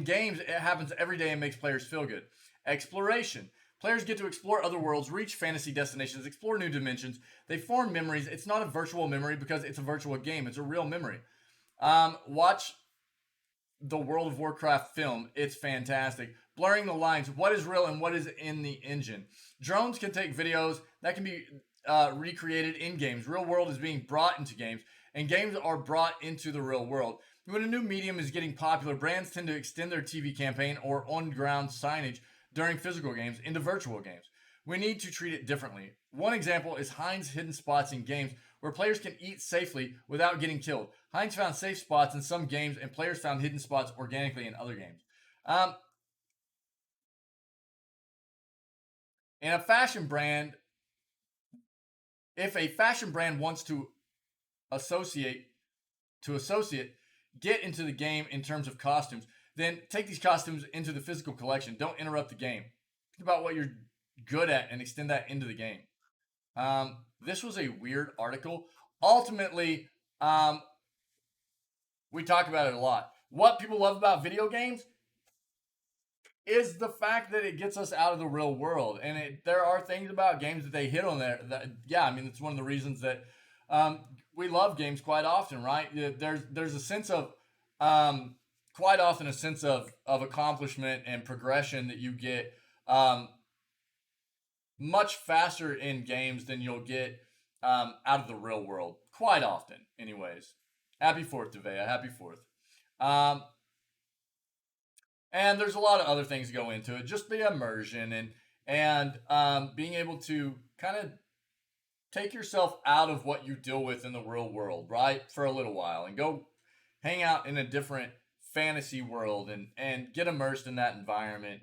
games, it happens every day and makes players feel good. Exploration, players get to explore other worlds, reach fantasy destinations, explore new dimensions. They form memories. It's not a virtual memory because it's a virtual game. It's a real memory. Watch the World of Warcraft film. It's fantastic. Blurring the lines. What is real and what is in the engine? Drones can take videos that can be recreated in games. Real world is being brought into games, and games are brought into the real world. When a new medium is getting popular, brands tend to extend their TV campaign or on ground signage during physical games into virtual games. We need to treat it differently. One example is Heinz hidden spots in games where players can eat safely without getting killed. Heinz found safe spots in some games, and players found hidden spots organically in other games. Um, in a fashion brand, if a fashion brand wants associate associate get into the game in terms of costumes, then take these costumes into the physical collection. Don't interrupt the game. Think about what you're good at and extend that into the game. This was a weird article. Ultimately, we talk about it a lot. What people love about video games is the fact that it gets us out of the real world. And there are things about games that they hit on there that, yeah, I mean, it's one of the reasons that we love games quite often, right? There's a sense of, quite often a sense of accomplishment and progression that you get much faster in games than you'll get out of the real world. Quite often, anyways. Happy 4th, Devea. Happy 4th. And there's a lot of other things go into it. Just the immersion and being able to kind of take yourself out of what you deal with in the real world, right? For a little while and go hang out in a different fantasy world and get immersed in that environment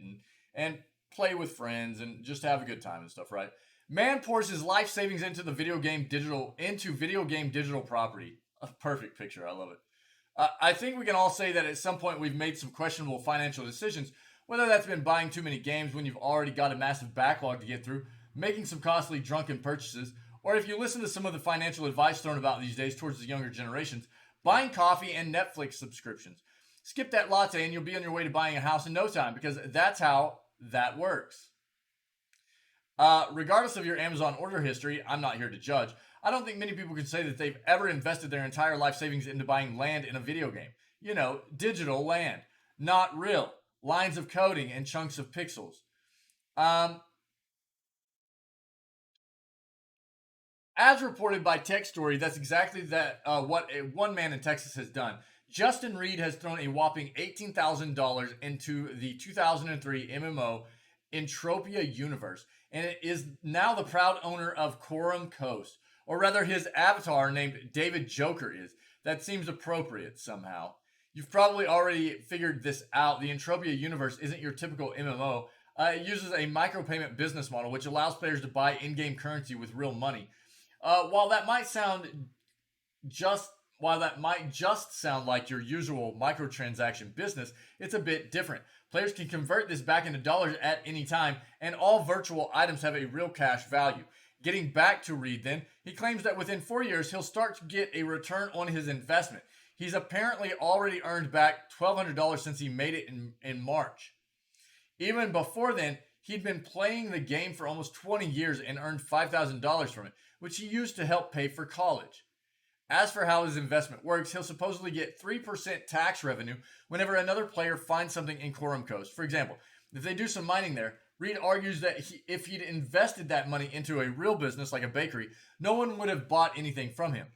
and play with friends and just have a good time and stuff, right? Man pours his life savings into video game digital property. A perfect picture. I love it. I think we can all say that at some point we've made some questionable financial decisions, whether that's been buying too many games when you've already got a massive backlog to get through, making some costly drunken purchases, or if you listen to some of the financial advice thrown about these days towards the younger generations, buying coffee and Netflix subscriptions. Skip that latte and you'll be on your way to buying a house in no time, because that's how that works. Regardless of your Amazon order history, I'm not here to judge. I don't think many people can say that they've ever invested their entire life savings into buying land in a video game. You know, digital land, not real. Lines of coding and chunks of pixels. As reported by Tech Story, that's exactly what one man in Texas has done. Justin Reed has thrown a whopping $18,000 into the 2003 MMO Entropia universe, and it is now the proud owner of Quorum Coast. Or rather, his avatar named David Joker is. That seems appropriate somehow. You've probably already figured this out. The Entropia universe isn't your typical MMO. It uses a micropayment business model, which allows players to buy in-game currency with real money. While that might just sound like your usual microtransaction business, it's a bit different. Players can convert this back into dollars at any time, and all virtual items have a real cash value. Getting back to Reed then, he claims that within 4 years, he'll start to get a return on his investment. He's apparently already earned back $1,200 since he made it in March. Even before then, he'd been playing the game for almost 20 years and earned $5,000 from it, which he used to help pay for college. As for how his investment works, he'll supposedly get 3% tax revenue whenever another player finds something in Quorum Coast. For example, if they do some mining there, Reed argues that if he'd invested that money into a real business like a bakery, no one would have bought anything from him.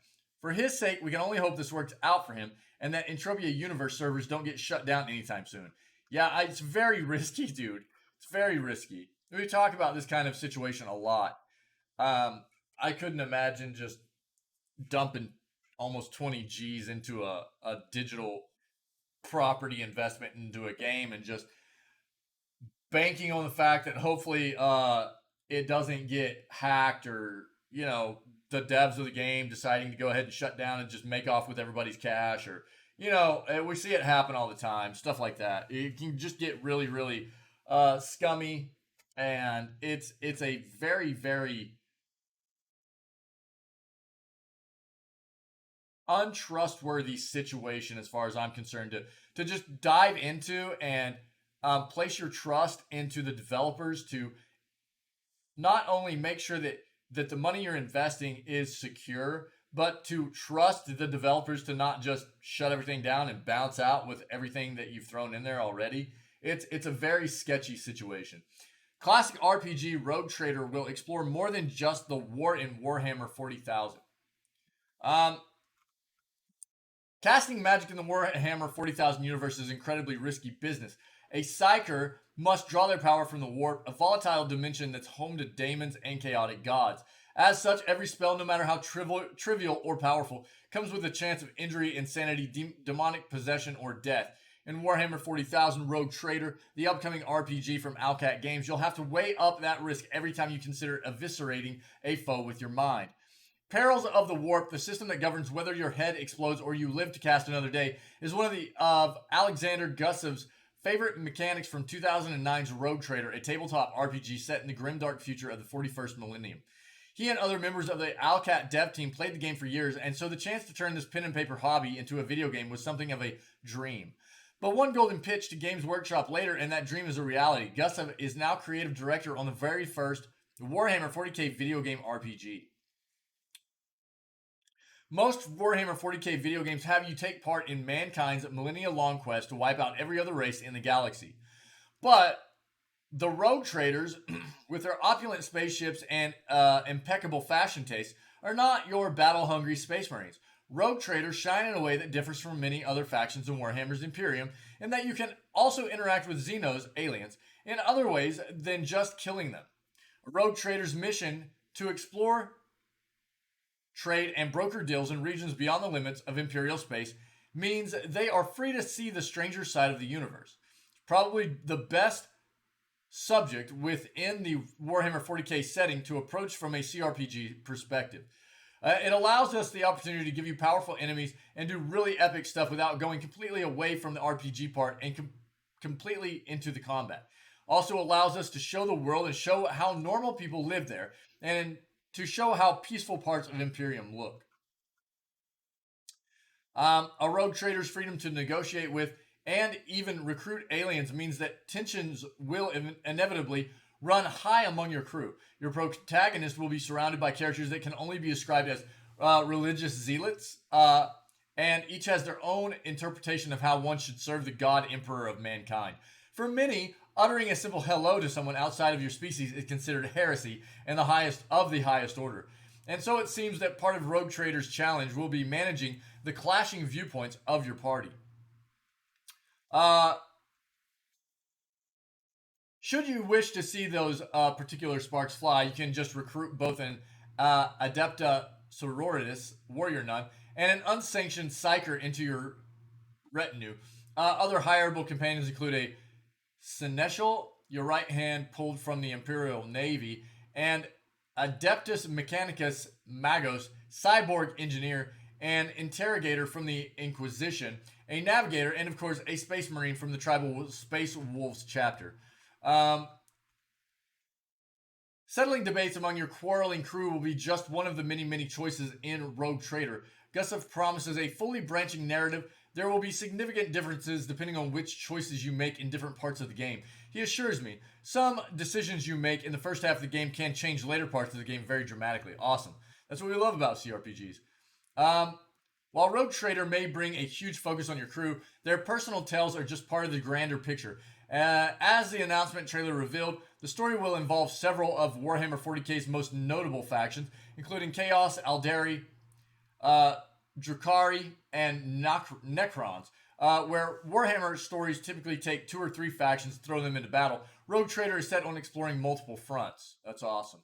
For his sake, we can only hope this works out for him and that Entropia Universe servers don't get shut down anytime soon. Yeah, it's very risky, dude. It's very risky. We talk about this kind of situation a lot. I couldn't imagine just dumping almost 20 G's into a digital property investment into a game and just banking on the fact that hopefully it doesn't get hacked, or the devs of the game deciding to go ahead and shut down and just make off with everybody's cash, or we see it happen all the time, stuff like that. It can just get really, really scummy, and it's a very, very untrustworthy situation as far as I'm concerned to just dive into and place your trust into the developers to not only make sure that the money you're investing is secure, but to trust the developers to not just shut everything down and bounce out with everything that you've thrown in there already. It's a very sketchy situation. Classic RPG Rogue Trader will explore more than just the war in Warhammer 40,000. Casting magic in the Warhammer 40,000 universe is incredibly risky business. A Psyker must draw their power from the Warp, a volatile dimension that's home to daemons and chaotic gods. As such, every spell, no matter how trivial or powerful, comes with a chance of injury, insanity, demonic possession, or death. In Warhammer 40,000 Rogue Trader, the upcoming RPG from Owlcat Games, you'll have to weigh up that risk every time you consider eviscerating a foe with your mind. Perils of the Warp, the system that governs whether your head explodes or you live to cast another day, is one of Alexander Gusev's favorite mechanics from 2009's Rogue Trader, a tabletop RPG set in the grimdark future of the 41st millennium. He and other members of the Owlcat dev team played the game for years, and so the chance to turn this pen and paper hobby into a video game was something of a dream. But one golden pitch to Games Workshop later, and that dream is a reality. Gustav is now creative director on the very first Warhammer 40k video game RPG. Most Warhammer 40k video games have you take part in mankind's millennia-long quest to wipe out every other race in the galaxy. But the Rogue Traders, with their opulent spaceships and impeccable fashion taste, are not your battle-hungry Space Marines. Rogue Traders shine in a way that differs from many other factions in Warhammer's Imperium, in that you can also interact with Xenos, aliens, in other ways than just killing them. A Rogue Trader's mission to explore, trade, and broker deals in regions beyond the limits of Imperial space means they are free to see the stranger side of the universe. Probably the best subject within the Warhammer 40k setting to approach from a CRPG perspective. It allows us the opportunity to give you powerful enemies and do really epic stuff without going completely away from the RPG part and completely into the combat. Also allows us to show the world and show how normal people live there, and to show how peaceful parts of Imperium look. A Rogue Trader's freedom to negotiate with and even recruit aliens means that tensions will inevitably run high among your crew. Your protagonist will be surrounded by characters that can only be described as religious zealots, and each has their own interpretation of how one should serve the God Emperor of mankind. For many, uttering a simple hello to someone outside of your species is considered heresy and the highest of the highest order. And so it seems that part of Rogue Trader's challenge will be managing the clashing viewpoints of your party. Should you wish to see those particular sparks fly, you can just recruit both an Adepta Sororitas, warrior nun, and an unsanctioned Psyker into your retinue. Other hireable companions include a Seneschal, your right hand pulled from the Imperial Navy, and Adeptus Mechanicus Magos, cyborg engineer, and interrogator from the Inquisition, a navigator, and of course a space marine from the Tribal Space Wolves chapter. Settling debates among your quarreling crew will be just one of the many choices in Rogue Trader. Gustav promises a fully branching narrative. There will be significant differences depending on which choices you make in different parts of the game. He assures me, some decisions you make in the first half of the game can change later parts of the game very dramatically. Awesome. That's what we love about CRPGs. While Rogue Trader may bring a huge focus on your crew, their personal tales are just part of the grander picture. As the announcement trailer revealed, the story will involve several of Warhammer 40k's most notable factions, including Chaos, Aldari, Drukhari, and Necrons. Where Warhammer stories typically take 2 or 3 factions and throw them into battle, Rogue Trader is set on exploring multiple fronts. That's awesome.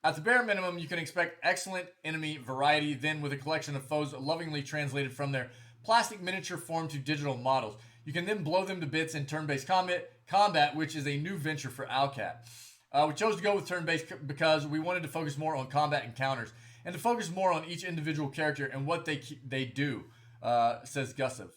At the bare minimum, you can expect excellent enemy variety, then with a collection of foes lovingly translated from their plastic miniature form to digital models. You can then blow them to bits in turn-based combat, which is a new venture for Owlcat. We chose to go with turn-based because we wanted to focus more on combat encounters and to focus more on each individual character and what they do, says Gustav.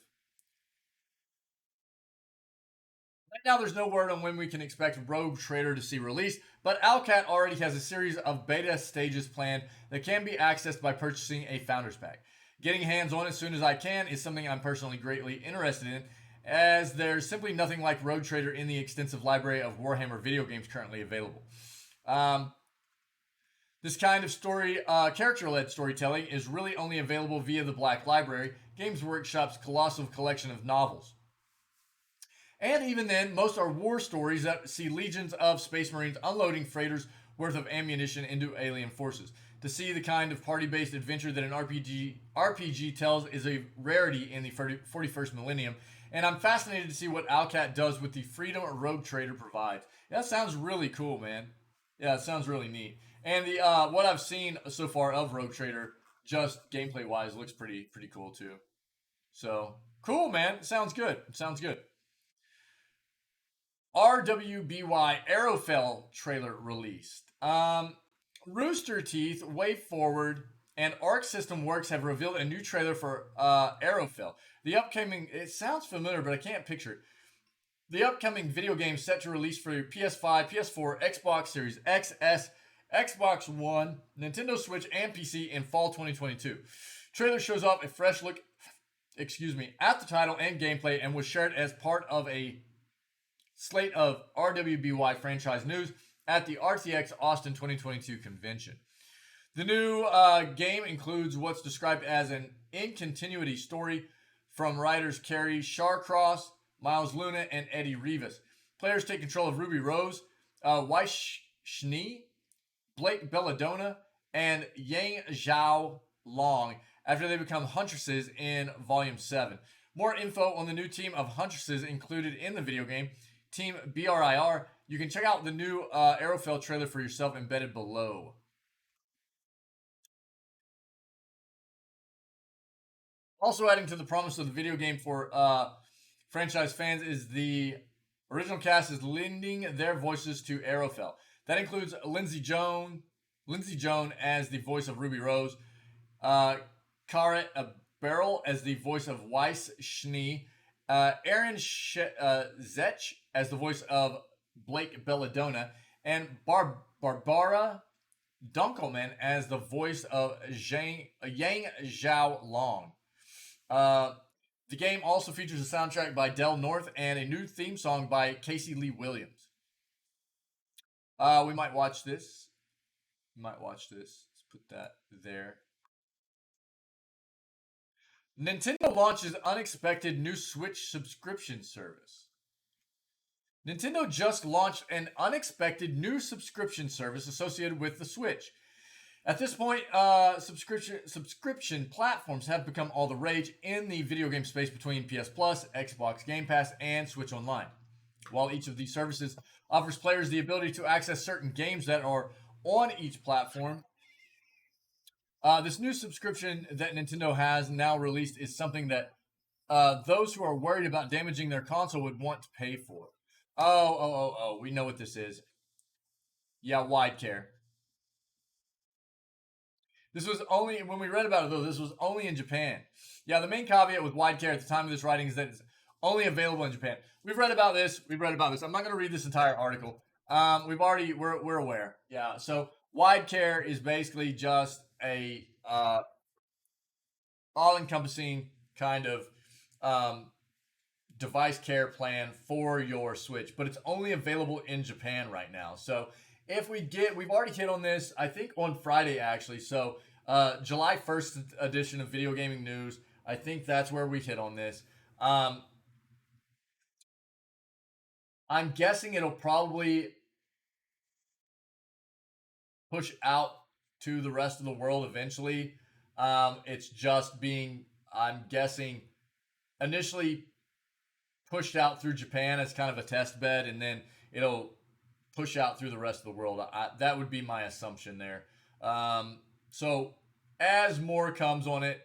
Right now, there's no word on when we can expect Rogue Trader to see release, but Owlcat already has a series of beta stages planned that can be accessed by purchasing a Founders Pack. Getting hands-on as soon as I can is something I'm personally greatly interested in, as there's simply nothing like Rogue Trader in the extensive library of Warhammer video games currently available. This kind of story, character-led storytelling is really only available via the Black Library, Games Workshop's colossal collection of novels. And even then, most are war stories that see legions of Space Marines unloading freighters worth of ammunition into alien forces. To see the kind of party-based adventure that an RPG RPG tells is a rarity in the 41st millennium, and I'm fascinated to see what Owlcat does with the freedom a rogue trader provides. That sounds really cool, man. Yeah, it sounds really neat. And the what I've seen so far of Rogue Trader, just gameplay wise, looks pretty cool too. So cool, man. Sounds good. Sounds good. RWBY Arrowfell trailer released. Rooster Teeth, Way Forward, and Arc System Works have revealed a new trailer for Arrowfell. The upcoming, it sounds familiar, but I can't picture it. The upcoming video game set to release for PS5, PS4, Xbox Series X, S, Xbox One, Nintendo Switch, and PC in fall 2022. Trailer shows off a fresh look, at the title and gameplay, and was shared as part of a slate of RWBY franchise news at the RTX Austin 2022 convention. The new game includes what's described as an in-continuity story from writers Carrie Sharcross, Miles Luna, and Eddie Rivas. Players take control of Ruby Rose, Weiss Schnee, Blake Belladonna, and Yang Zhao Long after they become huntresses in Volume 7. More info on the new team of huntresses included in the video game, Team BRIR. You can check out the new Arrowfell trailer for yourself embedded below. Also adding to the promise of the video game for franchise fans is the original cast is lending their voices to Arrowfell. That includes Lindsay Joan as the voice of Ruby Rose, Kara Beryl as the voice of Weiss Schnee, Aaron Zech as the voice of Blake Belladonna, and Barbara Dunkelman as the voice of Yang Zhao Long. The game also features a soundtrack by Del North and a new theme song by Casey Lee Williams. We might watch this. Let's put that there. Nintendo launches unexpected new Switch subscription service. Nintendo just launched an unexpected new subscription service associated with the Switch. At this point, subscription platforms have become all the rage in the video game space between PS Plus, Xbox Game Pass, and Switch Online. While each of these services offers players the ability to access certain games that are on each platform, this new subscription that Nintendo has now released is something that those who are worried about damaging their console would want to pay for. Oh, we know what this is. Yeah, wide care. This was only, when we read about it though, this was only in Japan. Yeah, the main caveat with wide care at the time of this writing is that it's only available in Japan. We've read about this. I'm not going to read this entire article. We're aware. Yeah, so wide care is basically just a all-encompassing kind of device care plan for your Switch, but it's only available in Japan right now. So we've already hit on this, I think on Friday actually. So July 1st edition of Video Gaming News, I think that's where we hit on this. I'm guessing it'll probably push out to the rest of the world eventually. It's just being, I'm guessing, initially pushed out through Japan as kind of a test bed, and then it'll push out through the rest of the world. That would be my assumption there. So as more comes on it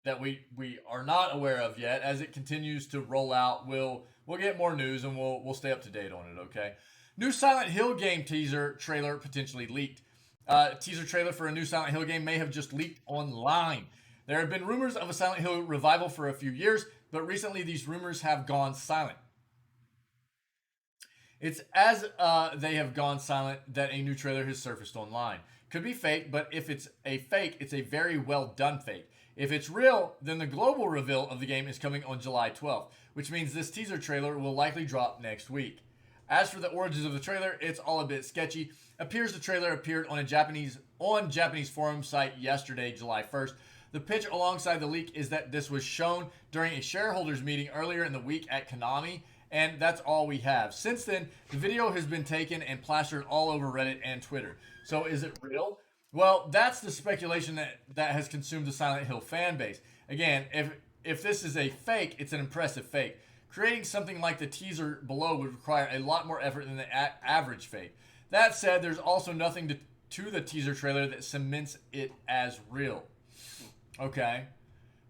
that we are not aware of yet, as it continues to roll out, we'll get more news and we'll stay up to date on it. Okay. New Silent Hill game teaser trailer potentially leaked. Teaser trailer for a new Silent Hill game may have just leaked online. There have been rumors of a Silent Hill revival for a few years, but recently these rumors have gone silent. It's as they have gone silent that a new trailer has surfaced online. Could be fake, but if it's a fake, it's a very well done fake. If it's real, then the global reveal of the game is coming on July 12th, which means this teaser trailer will likely drop next week. As for the origins of the trailer, it's all a bit sketchy. Appears the trailer appeared on Japanese forum site yesterday, July 1st. The pitch alongside the leak is that this was shown during a shareholders meeting earlier in the week at Konami, and that's all we have. Since then, the video has been taken and plastered all over Reddit and Twitter. So is it real? Well, that's the speculation that has consumed the Silent Hill fan base. Again, if this is a fake, it's an impressive fake. Creating something like the teaser below would require a lot more effort than the average fake. That said, there's also nothing to the teaser trailer that cements it as real. Okay.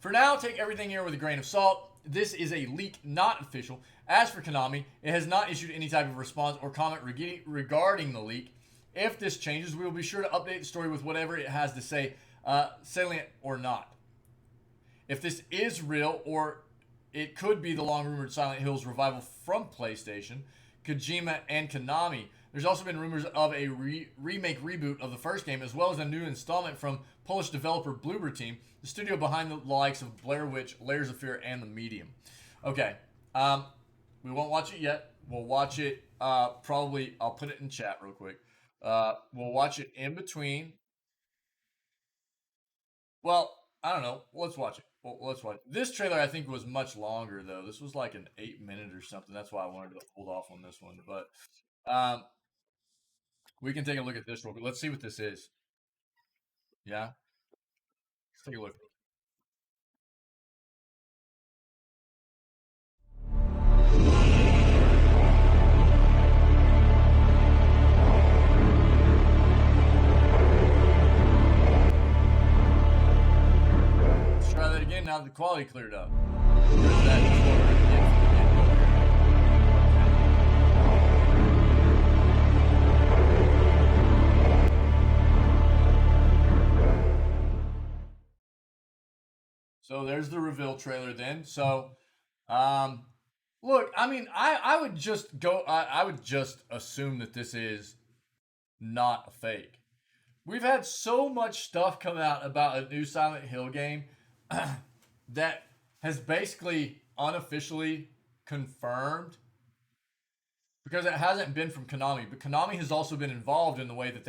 For now, take everything here with a grain of salt. This is a leak, not official. As for Konami, it has not issued any type of response or comment regarding the leak. If this changes, we will be sure to update the story with whatever it has to say, salient or not. If this is real, or it could be the long rumored Silent Hills revival from PlayStation, Kojima, and Konami. There's also been rumors of a remake reboot of the first game, as well as a new installment from Polish developer Bloober Team, the studio behind the likes of Blair Witch, Layers of Fear, and The Medium. Okay, we won't watch it yet. We'll watch it probably. I'll put it in chat real quick. We'll watch it in between. Well, I don't know. Let's watch it. Well, let's watch it. This trailer I think was much longer though. This was like an 8 minute or something. That's why I wanted to hold off on this one. But we can take a look at this real quick. Let's see what this is. Yeah, let's take a look. Let's try that again now that the quality cleared up. Or is that just what we're gonna get from the get-go here? So there's the reveal trailer then. So, look, I mean, I would just go, I would just assume that this is not a fake. We've had so much stuff come out about a new Silent Hill game that has basically unofficially confirmed because it hasn't been from Konami, but Konami has also been involved in the way that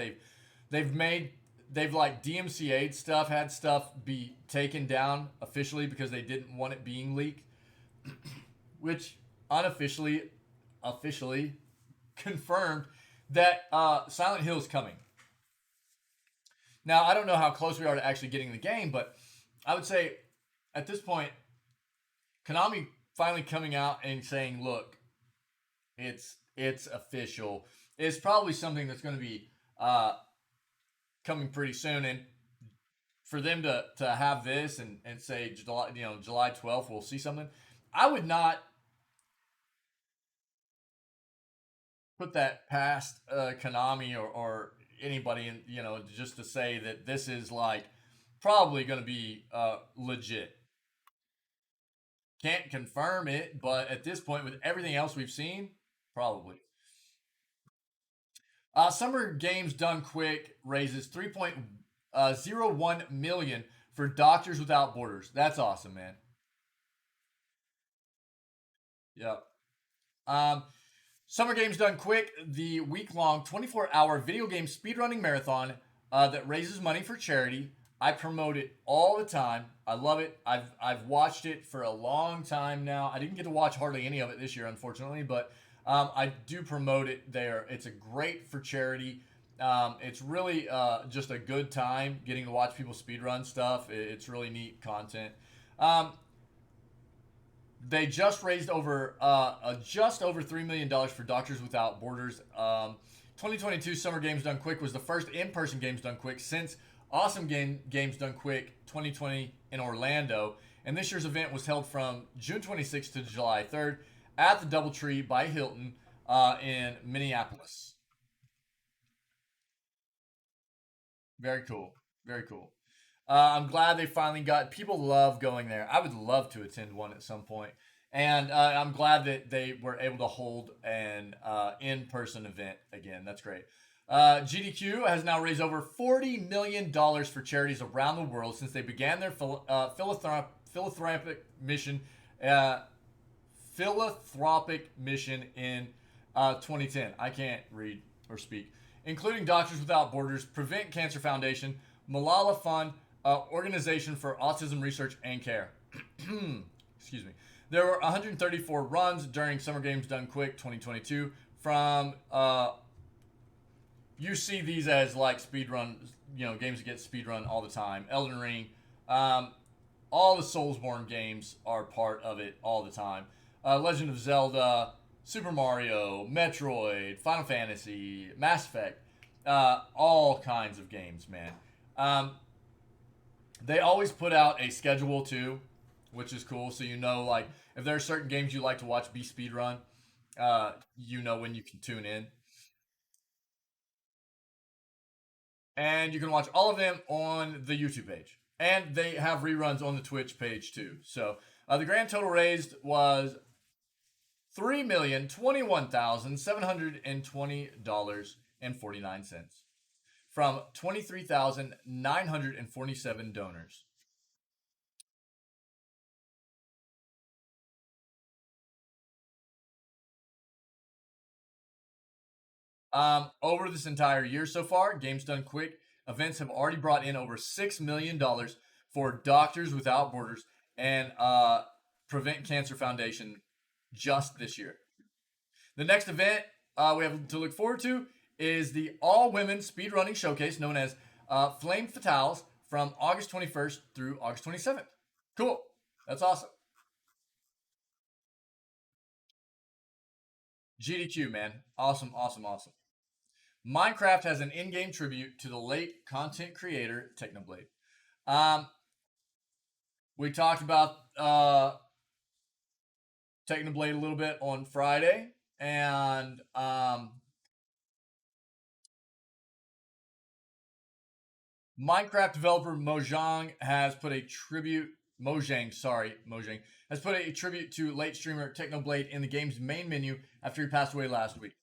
they've made they've like DMCA'd stuff, had stuff be taken down officially because they didn't want it being leaked, which unofficially officially confirmed that Silent Hill is coming. Now I don't know how close we are to actually getting the game, but I would say at this point, Konami finally coming out and saying, "Look, it's official." Is probably something that's going to be coming pretty soon, and for them to have this and say July 12th we'll see something. I would not put that past Konami or anybody, in, just to say that this is like probably going to be legit. Can't confirm it, but at this point, with everything else we've seen, probably. Summer Games Done Quick raises 3.01 million for Doctors Without Borders. That's awesome, man. Yep. Um, Summer Games Done Quick, the week-long 24-hour video game speedrunning marathon that raises money for charity. I promote it all the time. I love it. I've watched it for a long time now. I didn't get to watch hardly any of it this year, unfortunately, but I do promote it there. It's a great for charity. It's really just a good time getting to watch people speedrun stuff. It's really neat content. Um, they just over $3 million for Doctors Without Borders. 2022 Summer Games Done Quick was the first in-person Games Done Quick since Awesome Games Done Quick 2020 in Orlando. And this year's event was held from June 26th to July 3rd at the DoubleTree by Hilton in Minneapolis. Very cool. Very cool. I'm glad they finally got. People love going there. I would love to attend one at some point, and I'm glad that they were able to hold an in-person event again. That's great. GDQ has now raised over $40 million for charities around the world since they began their philanthropic mission. Philanthropic mission in 2010. I can't read or speak, including Doctors Without Borders, Prevent Cancer Foundation, Malala Fund, Organization for Autism Research and Care. Excuse me. There were 134 runs during Summer Games Done Quick 2022 from you see these as like speed runs, games that get speed run all the time. Elden Ring, um, all the Soulsborne games are part of it all the time. Legend of Zelda, Super Mario, Metroid, Final Fantasy, Mass Effect, all kinds of games, man. Um, they always put out a schedule too, which is cool. So like if there are certain games you like to watch be speed run, you know when you can tune in, and you can watch all of them on the YouTube page, and they have reruns on the Twitch page too. So the grand total raised was $3,021,720.49 from 23,947 donors. Over this entire year so far, Games Done Quick events have already brought in over $6 million for Doctors Without Borders and Prevent Cancer Foundation just this year. The next event we have to look forward to is the all women speedrunning showcase known as Flame Fatales from August 21st through August 27th. Cool. That's awesome. GDQ, man. Awesome, awesome, awesome. Minecraft has an in-game tribute to the late content creator Technoblade. Um, we talked about Technoblade a little bit on Friday, and Minecraft developer Mojang has put a tribute. Mojang has put a tribute to late streamer Technoblade in the game's main menu after he passed away last week.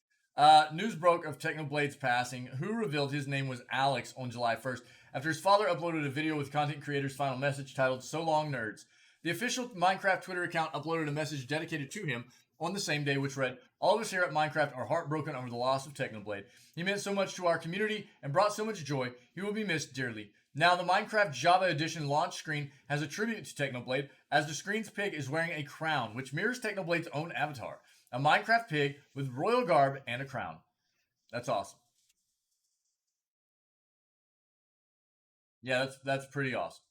News broke of Technoblade's passing, who revealed his name was Alex on July 1st after his father uploaded a video with content creator's final message titled "So Long Nerds." The official Minecraft Twitter account uploaded a message dedicated to him on the same day, which read, "All of us here at Minecraft are heartbroken over the loss of Technoblade. He meant so much to our community and brought so much joy. He will be missed dearly." Now, the Minecraft Java Edition launch screen has a tribute to Technoblade, as the screen's pig is wearing a crown, which mirrors Technoblade's own avatar. A Minecraft pig with royal garb and a crown. That's awesome. Yeah, that's pretty awesome.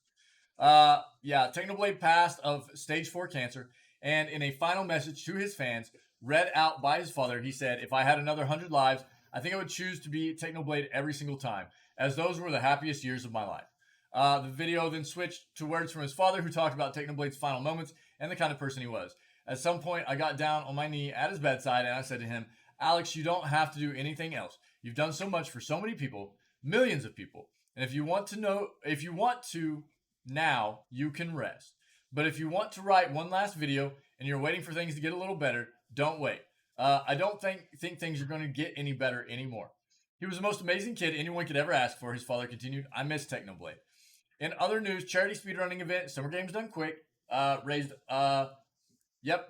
Yeah, Technoblade passed of stage 4 cancer, and in a final message to his fans, read out by his father, he said, "If I had another 100 lives, I think I would choose to be Technoblade every single time, as those were the happiest years of my life." The video then switched to words from his father, who talked about Technoblade's final moments and the kind of person he was. At some point, I got down on my knee at his bedside and I said to him, "Alex, you don't have to do anything else. You've done so much for so many people, millions of people. And if you want to now, you can rest. But if you want to write one last video and you're waiting for things to get a little better, don't wait. I don't think things are going to get any better anymore." He was the most amazing kid anyone could ever ask for, his father continued. "I miss Technoblade." In other news, charity speedrunning event Summer Games Done Quick raised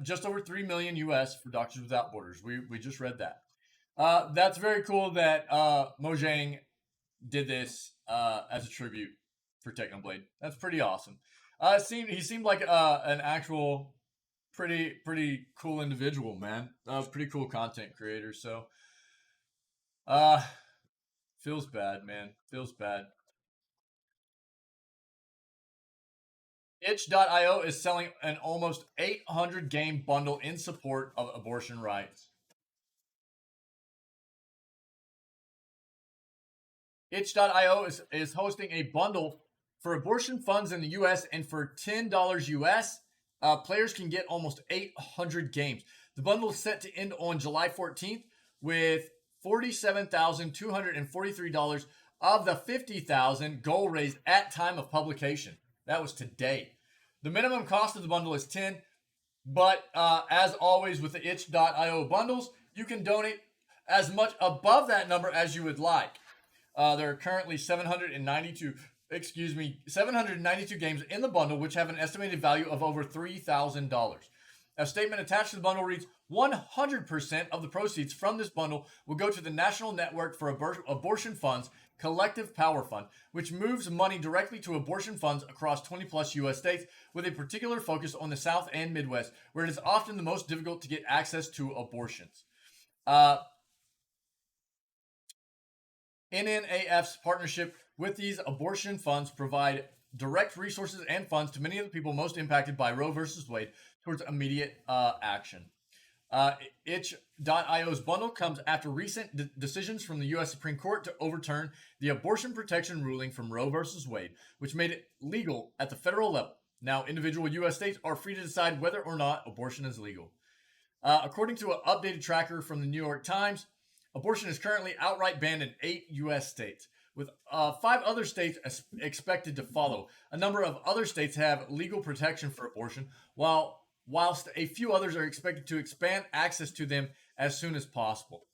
just over 3 million US for Doctors Without Borders. We just read that. That's very cool that Mojang did this as a tribute for Technoblade. That's pretty awesome. He seemed like an actual pretty cool individual, man. Pretty cool content creator. So, uh, feels bad, man. Feels bad. Itch.io is selling an almost 800 game bundle in support of abortion rights. Itch.io is hosting a bundle for abortion funds in the US, and for $10 US, players can get almost 800 games. The bundle is set to end on July 14th with $47,243 of the $50,000 goal raised at time of publication. That was today. The minimum cost of the bundle is 10, but as always with the itch.io bundles, you can donate as much above that number as you would like. There are currently 792 games in the bundle, which have an estimated value of over $3,000. A statement attached to the bundle reads, 100% of the proceeds from this bundle will go to the National Network for Abortion Funds Collective Power Fund, which moves money directly to abortion funds across 20 plus U.S. states, with a particular focus on the South and Midwest, where it is often the most difficult to get access to abortions. NNAF's partnership with these abortion funds provide direct resources and funds to many of the people most impacted by Roe versus Wade towards immediate action. Itch.io's bundle comes after recent decisions from the U.S. Supreme Court to overturn the abortion protection ruling from Roe versus Wade, which made it legal at the federal level. Now, individual U.S. states are free to decide whether or not abortion is legal. According to an updated tracker from the New York Times, abortion is currently outright banned in 8 U.S. states, with 5 other states expected to follow. A number of other states have legal protection for abortion, whilst a few others are expected to expand access to them as soon as possible.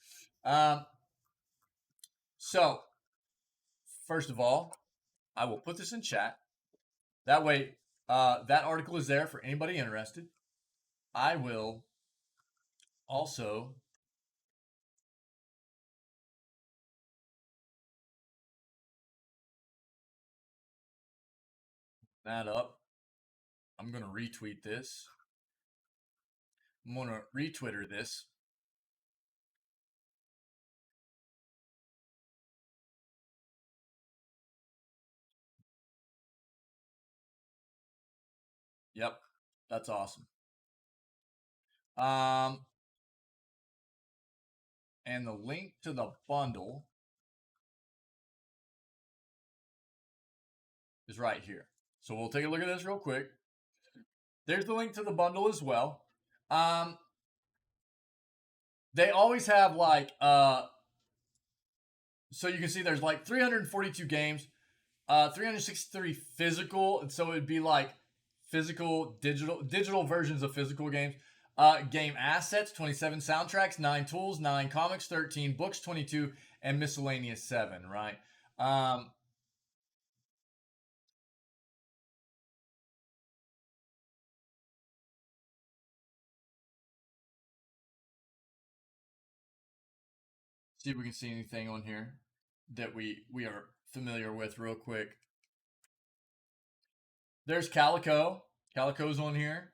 So, first of all, I will put this in chat. That way, that article is there for anybody interested. I will also that up. I'm going to retweet this. I'm going to retwitter this. Yep, that's awesome. And the link to the bundle is right here. So we'll take a look at this real quick. There's the link to the bundle as well. They always have like so you can see there's like 342 games, 363 physical, and so it'd be like physical digital versions of physical games. Game assets 27, soundtracks 9, tools 9, comics 13, books 22, and miscellaneous 7. Right. See if we can see anything on here that we are familiar with real quick. There's Calico. Calico's on here.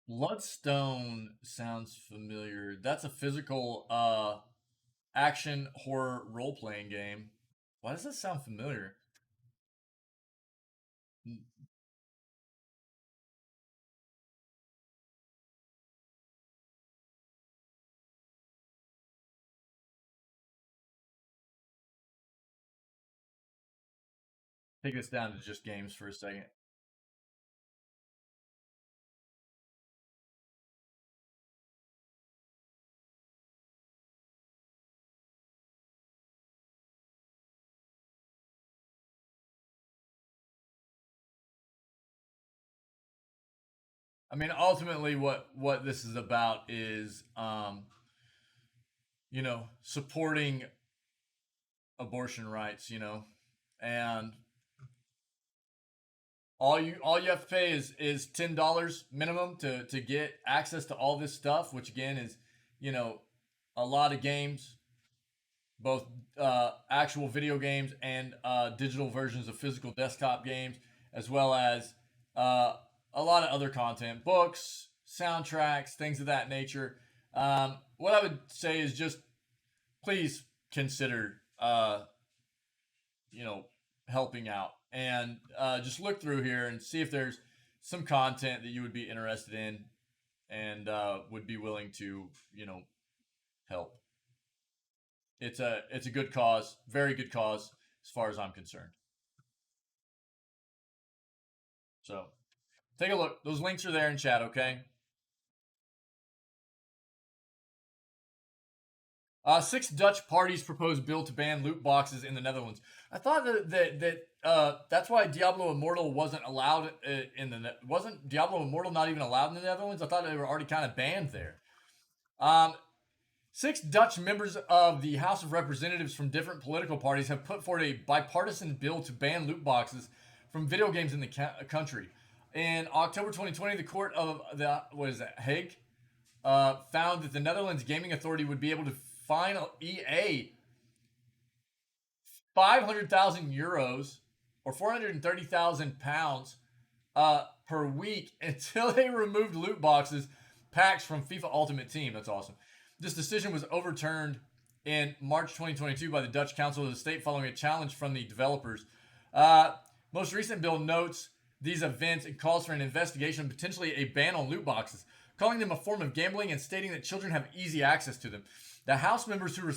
Bloodstone sounds familiar. That's a physical action horror role playing game. Why does that sound familiar? Take us down to just games for a second. I mean, ultimately, what this is about is, supporting abortion rights. And all you have to pay is $10 minimum to get access to all this stuff, which again is, a lot of games, both actual video games and digital versions of physical desktop games, as well as a lot of other content, books, soundtracks, things of that nature. What I would say is just please consider, helping out and just look through here and see if there's some content that you would be interested in and would be willing to, help. It's a good cause, very good cause as far as I'm concerned. So take a look. Those links are there in chat, okay? 6 Dutch parties propose bill to ban loot boxes in the Netherlands. I thought that's why Diablo Immortal wasn't allowed wasn't Diablo Immortal not even allowed in the Netherlands? I thought they were already kind of banned there. 6 Dutch members of the House of Representatives from different political parties have put forward a bipartisan bill to ban loot boxes from video games in the country. In October 2020, the court of Hague found that the Netherlands Gaming Authority would be able to fine EA 500,000 euros or 430,000 pounds per week until they removed loot boxes packs from FIFA Ultimate Team. That's awesome. This decision was overturned in March 2022 by the Dutch Council of the State following a challenge from the developers. Uh, Most recent bill notes these events and calls for an investigation, potentially a ban on loot boxes, calling them a form of gambling and stating that children have easy access to them. The House members who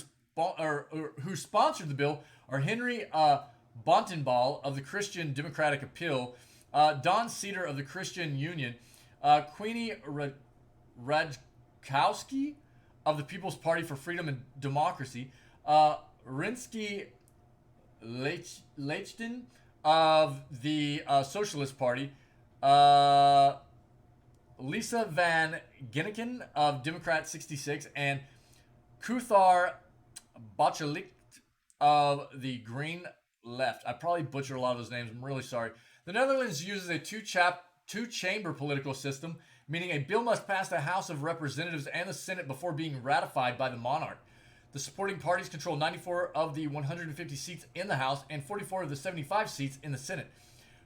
sponsored the bill are Henry Bontenbal of the Christian Democratic Appeal, Don Cedar of the Christian Union, Queenie Rajkowski of the People's Party for Freedom and Democracy, Rinsky Leichten of the Socialist Party, Lisa Van Ginneken of Democrat 66, and Kuthar Bachelicht of the Green Left. I probably butchered a lot of those names. I'm really sorry. The Netherlands uses a two-chamber political system, meaning a bill must pass the House of Representatives and the Senate before being ratified by the monarch. The supporting parties control 94 of the 150 seats in the House and 44 of the 75 seats in the Senate.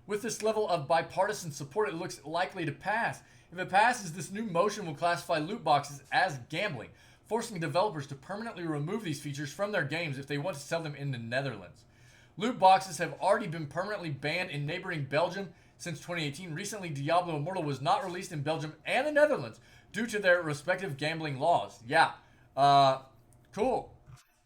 With this level of bipartisan support, it looks likely to pass. If it passes, this new motion will classify loot boxes as gambling, forcing developers to permanently remove these features from their games if they want to sell them in the Netherlands. Loot boxes have already been permanently banned in neighboring Belgium since 2018. Recently, Diablo Immortal was not released in Belgium and the Netherlands due to their respective gambling laws. Yeah. Cool.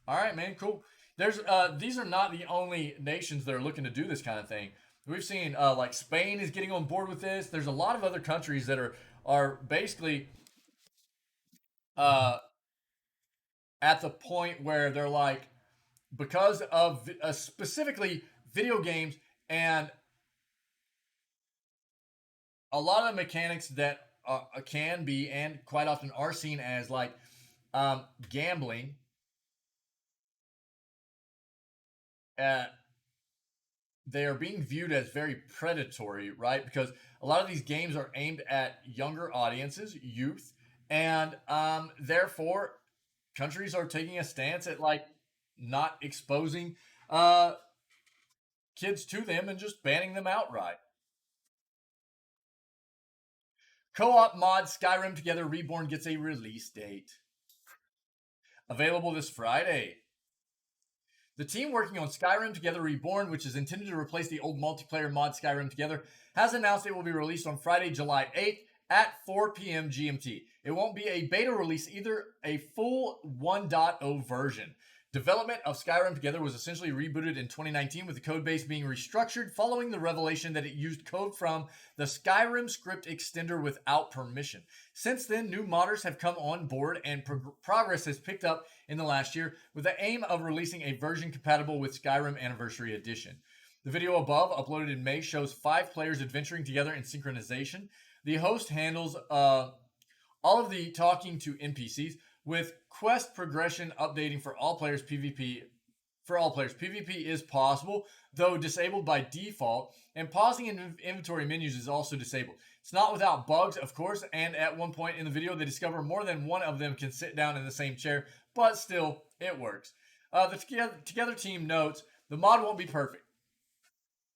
All right, man. Cool. These are not the only nations that are looking to do this kind of thing. We've seen like Spain is getting on board with this. There's a lot of other countries that are basically uh, at the point where they're like, because of specifically video games and a lot of the mechanics that can be and quite often are seen as like gambling. Uh, they are being viewed as very predatory, right? Because a lot of these games are aimed at younger audiences, youth, and therefore countries are taking a stance at like not exposing uh, kids to them and just banning them outright. Co-op mod Skyrim Together Reborn gets a release date. Available this Friday. The team working on Skyrim Together Reborn, which is intended to replace the old multiplayer mod Skyrim Together, has announced it will be released on Friday, July 8th at 4 p.m. GMT. It won't be a beta release either, a full 1.0 version. Development of Skyrim Together was essentially rebooted in 2019 with the codebase being restructured following the revelation that it used code from the Skyrim script extender without permission. Since then, new modders have come on board and progress has picked up in the last year with the aim of releasing a version compatible with Skyrim Anniversary Edition. The video above, uploaded in May, shows 5 players adventuring together in synchronization. The host handles all of the talking to NPCs, with quest progression updating for all players. PvP is possible, though disabled by default, and pausing in inventory menus is also disabled. It's not without bugs, of course, and at one point in the video they discover more than one of them can sit down in the same chair, but still, it works. The Together team notes, the mod won't be perfect.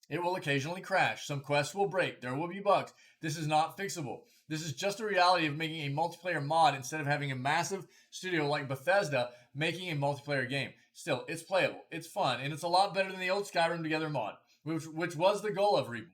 It will occasionally crash. Some quests will break. There will be bugs. This is not fixable. This is just a reality of making a multiplayer mod instead of having a massive studio like Bethesda making a multiplayer game. Still, it's playable, it's fun, and it's a lot better than the old Skyrim Together mod, which was the goal of Reborn.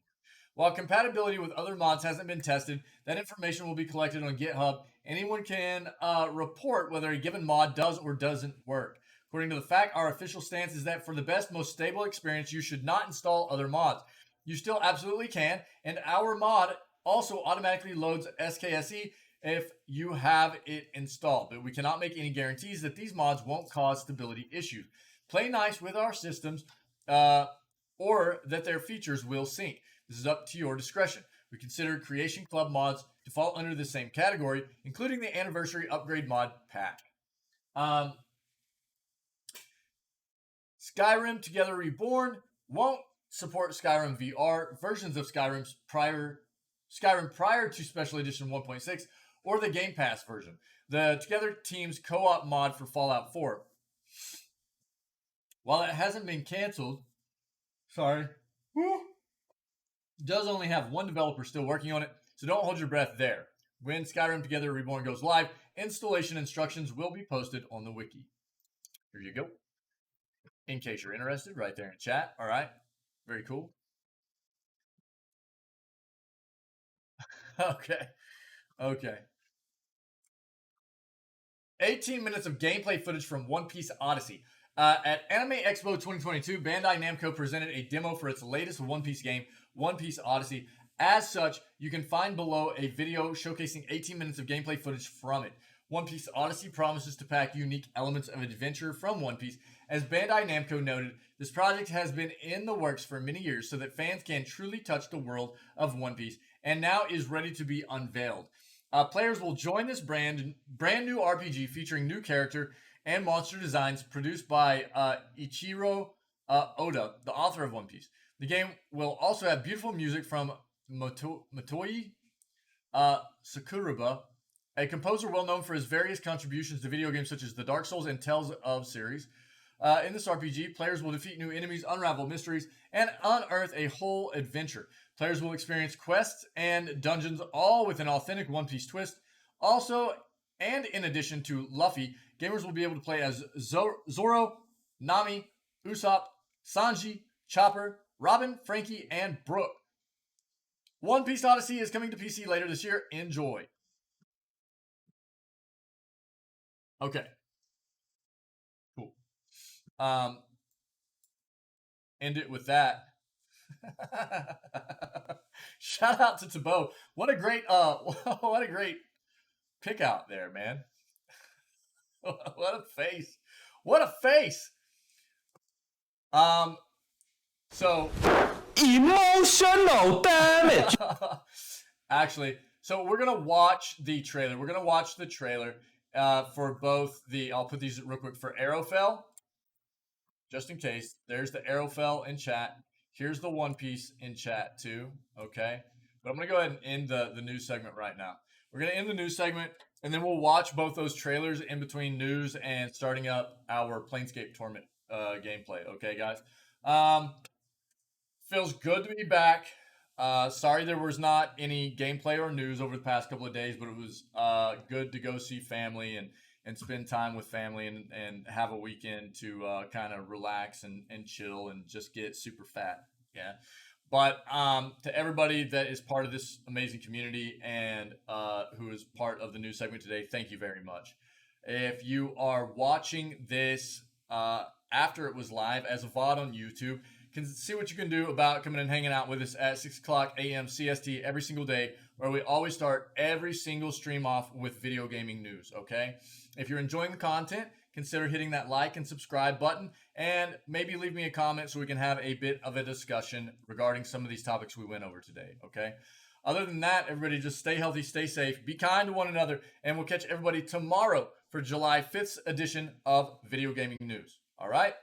While compatibility with other mods hasn't been tested, that information will be collected on GitHub. Anyone can report whether a given mod does or doesn't work. According to the fact, our official stance is that for the best, most stable experience, you should not install other mods. You still absolutely can, and our mod also automatically loads SKSE if you have it installed, but we cannot make any guarantees that these mods won't cause stability issues. Play nice with our systems or that their features will sync. This is up to your discretion. We consider Creation Club mods to fall under the same category, including the Anniversary Upgrade mod pack. Skyrim Together Reborn won't support Skyrim VR, versions of Skyrim prior to Special Edition 1.6, or the Game Pass version. The Together team's co-op mod for Fallout 4. While it hasn't been canceled, sorry. does only have one developer still working on it, so don't hold your breath there. When Skyrim Together Reborn goes live, installation instructions will be posted on the wiki. Here you go. In case you're interested, right there in chat. All right. Very cool. Okay. Okay. 18 minutes of gameplay footage from One Piece Odyssey. At Anime Expo 2022, Bandai Namco presented a demo for its latest One Piece game, One Piece Odyssey. As such, you can find below a video showcasing 18 minutes of gameplay footage from it. One Piece Odyssey promises to pack unique elements of adventure from One Piece. As Bandai Namco noted, this project has been in the works for many years so that fans can truly touch the world of One Piece, and now is ready to be unveiled. Players will join this brand new RPG featuring new character and monster designs produced by Ichiro Oda, the author of One Piece. The game will also have beautiful music from Motoi Sakuraba, a composer well known for his various contributions to video games such as the Dark Souls and Tales of series. In this RPG, players will defeat new enemies, unravel mysteries, and unearth a whole adventure. Players will experience quests and dungeons, all with an authentic One Piece twist. Also, and in addition to Luffy, gamers will be able to play as Zoro, Nami, Usopp, Sanji, Chopper, Robin, Frankie, and Brook. One Piece Odyssey is coming to PC later this year. Enjoy. Okay. Cool. End it with that. Shout out to Tabo. What a great what a great pick out there, man. What a face. What a face. So emotional damage. Actually, so we're gonna watch the trailer. We're gonna watch the trailer for both the. I'll put these real quick for Arrowfell, just in case. There's the Arrowfell in chat. Here's the One Piece in chat too. Okay, but I'm gonna go ahead and end the news segment right now. We're gonna end the news segment, and then we'll watch both those trailers in between news and starting up our Planescape tournament gameplay. Okay, guys. Feels good to be back. Sorry there was not any gameplay or news over the past couple of days, but it was good to go see family and spend time with family and have a weekend to kind of relax and chill and just get super fat. Yeah. But to everybody that is part of this amazing community and who is part of the news segment today, thank you very much. If you are watching this after it was live as a VOD on YouTube, can see what you can do about coming and hanging out with us at 6 o'clock a.m. CST every single day, where we always start every single stream off with video gaming news, okay? If you're enjoying the content, consider hitting that like and subscribe button, and maybe leave me a comment so we can have a bit of a discussion regarding some of these topics we went over today, okay? Other than that, everybody just stay healthy, stay safe, be kind to one another, and we'll catch everybody tomorrow for July 5th edition of Video Gaming News, all right?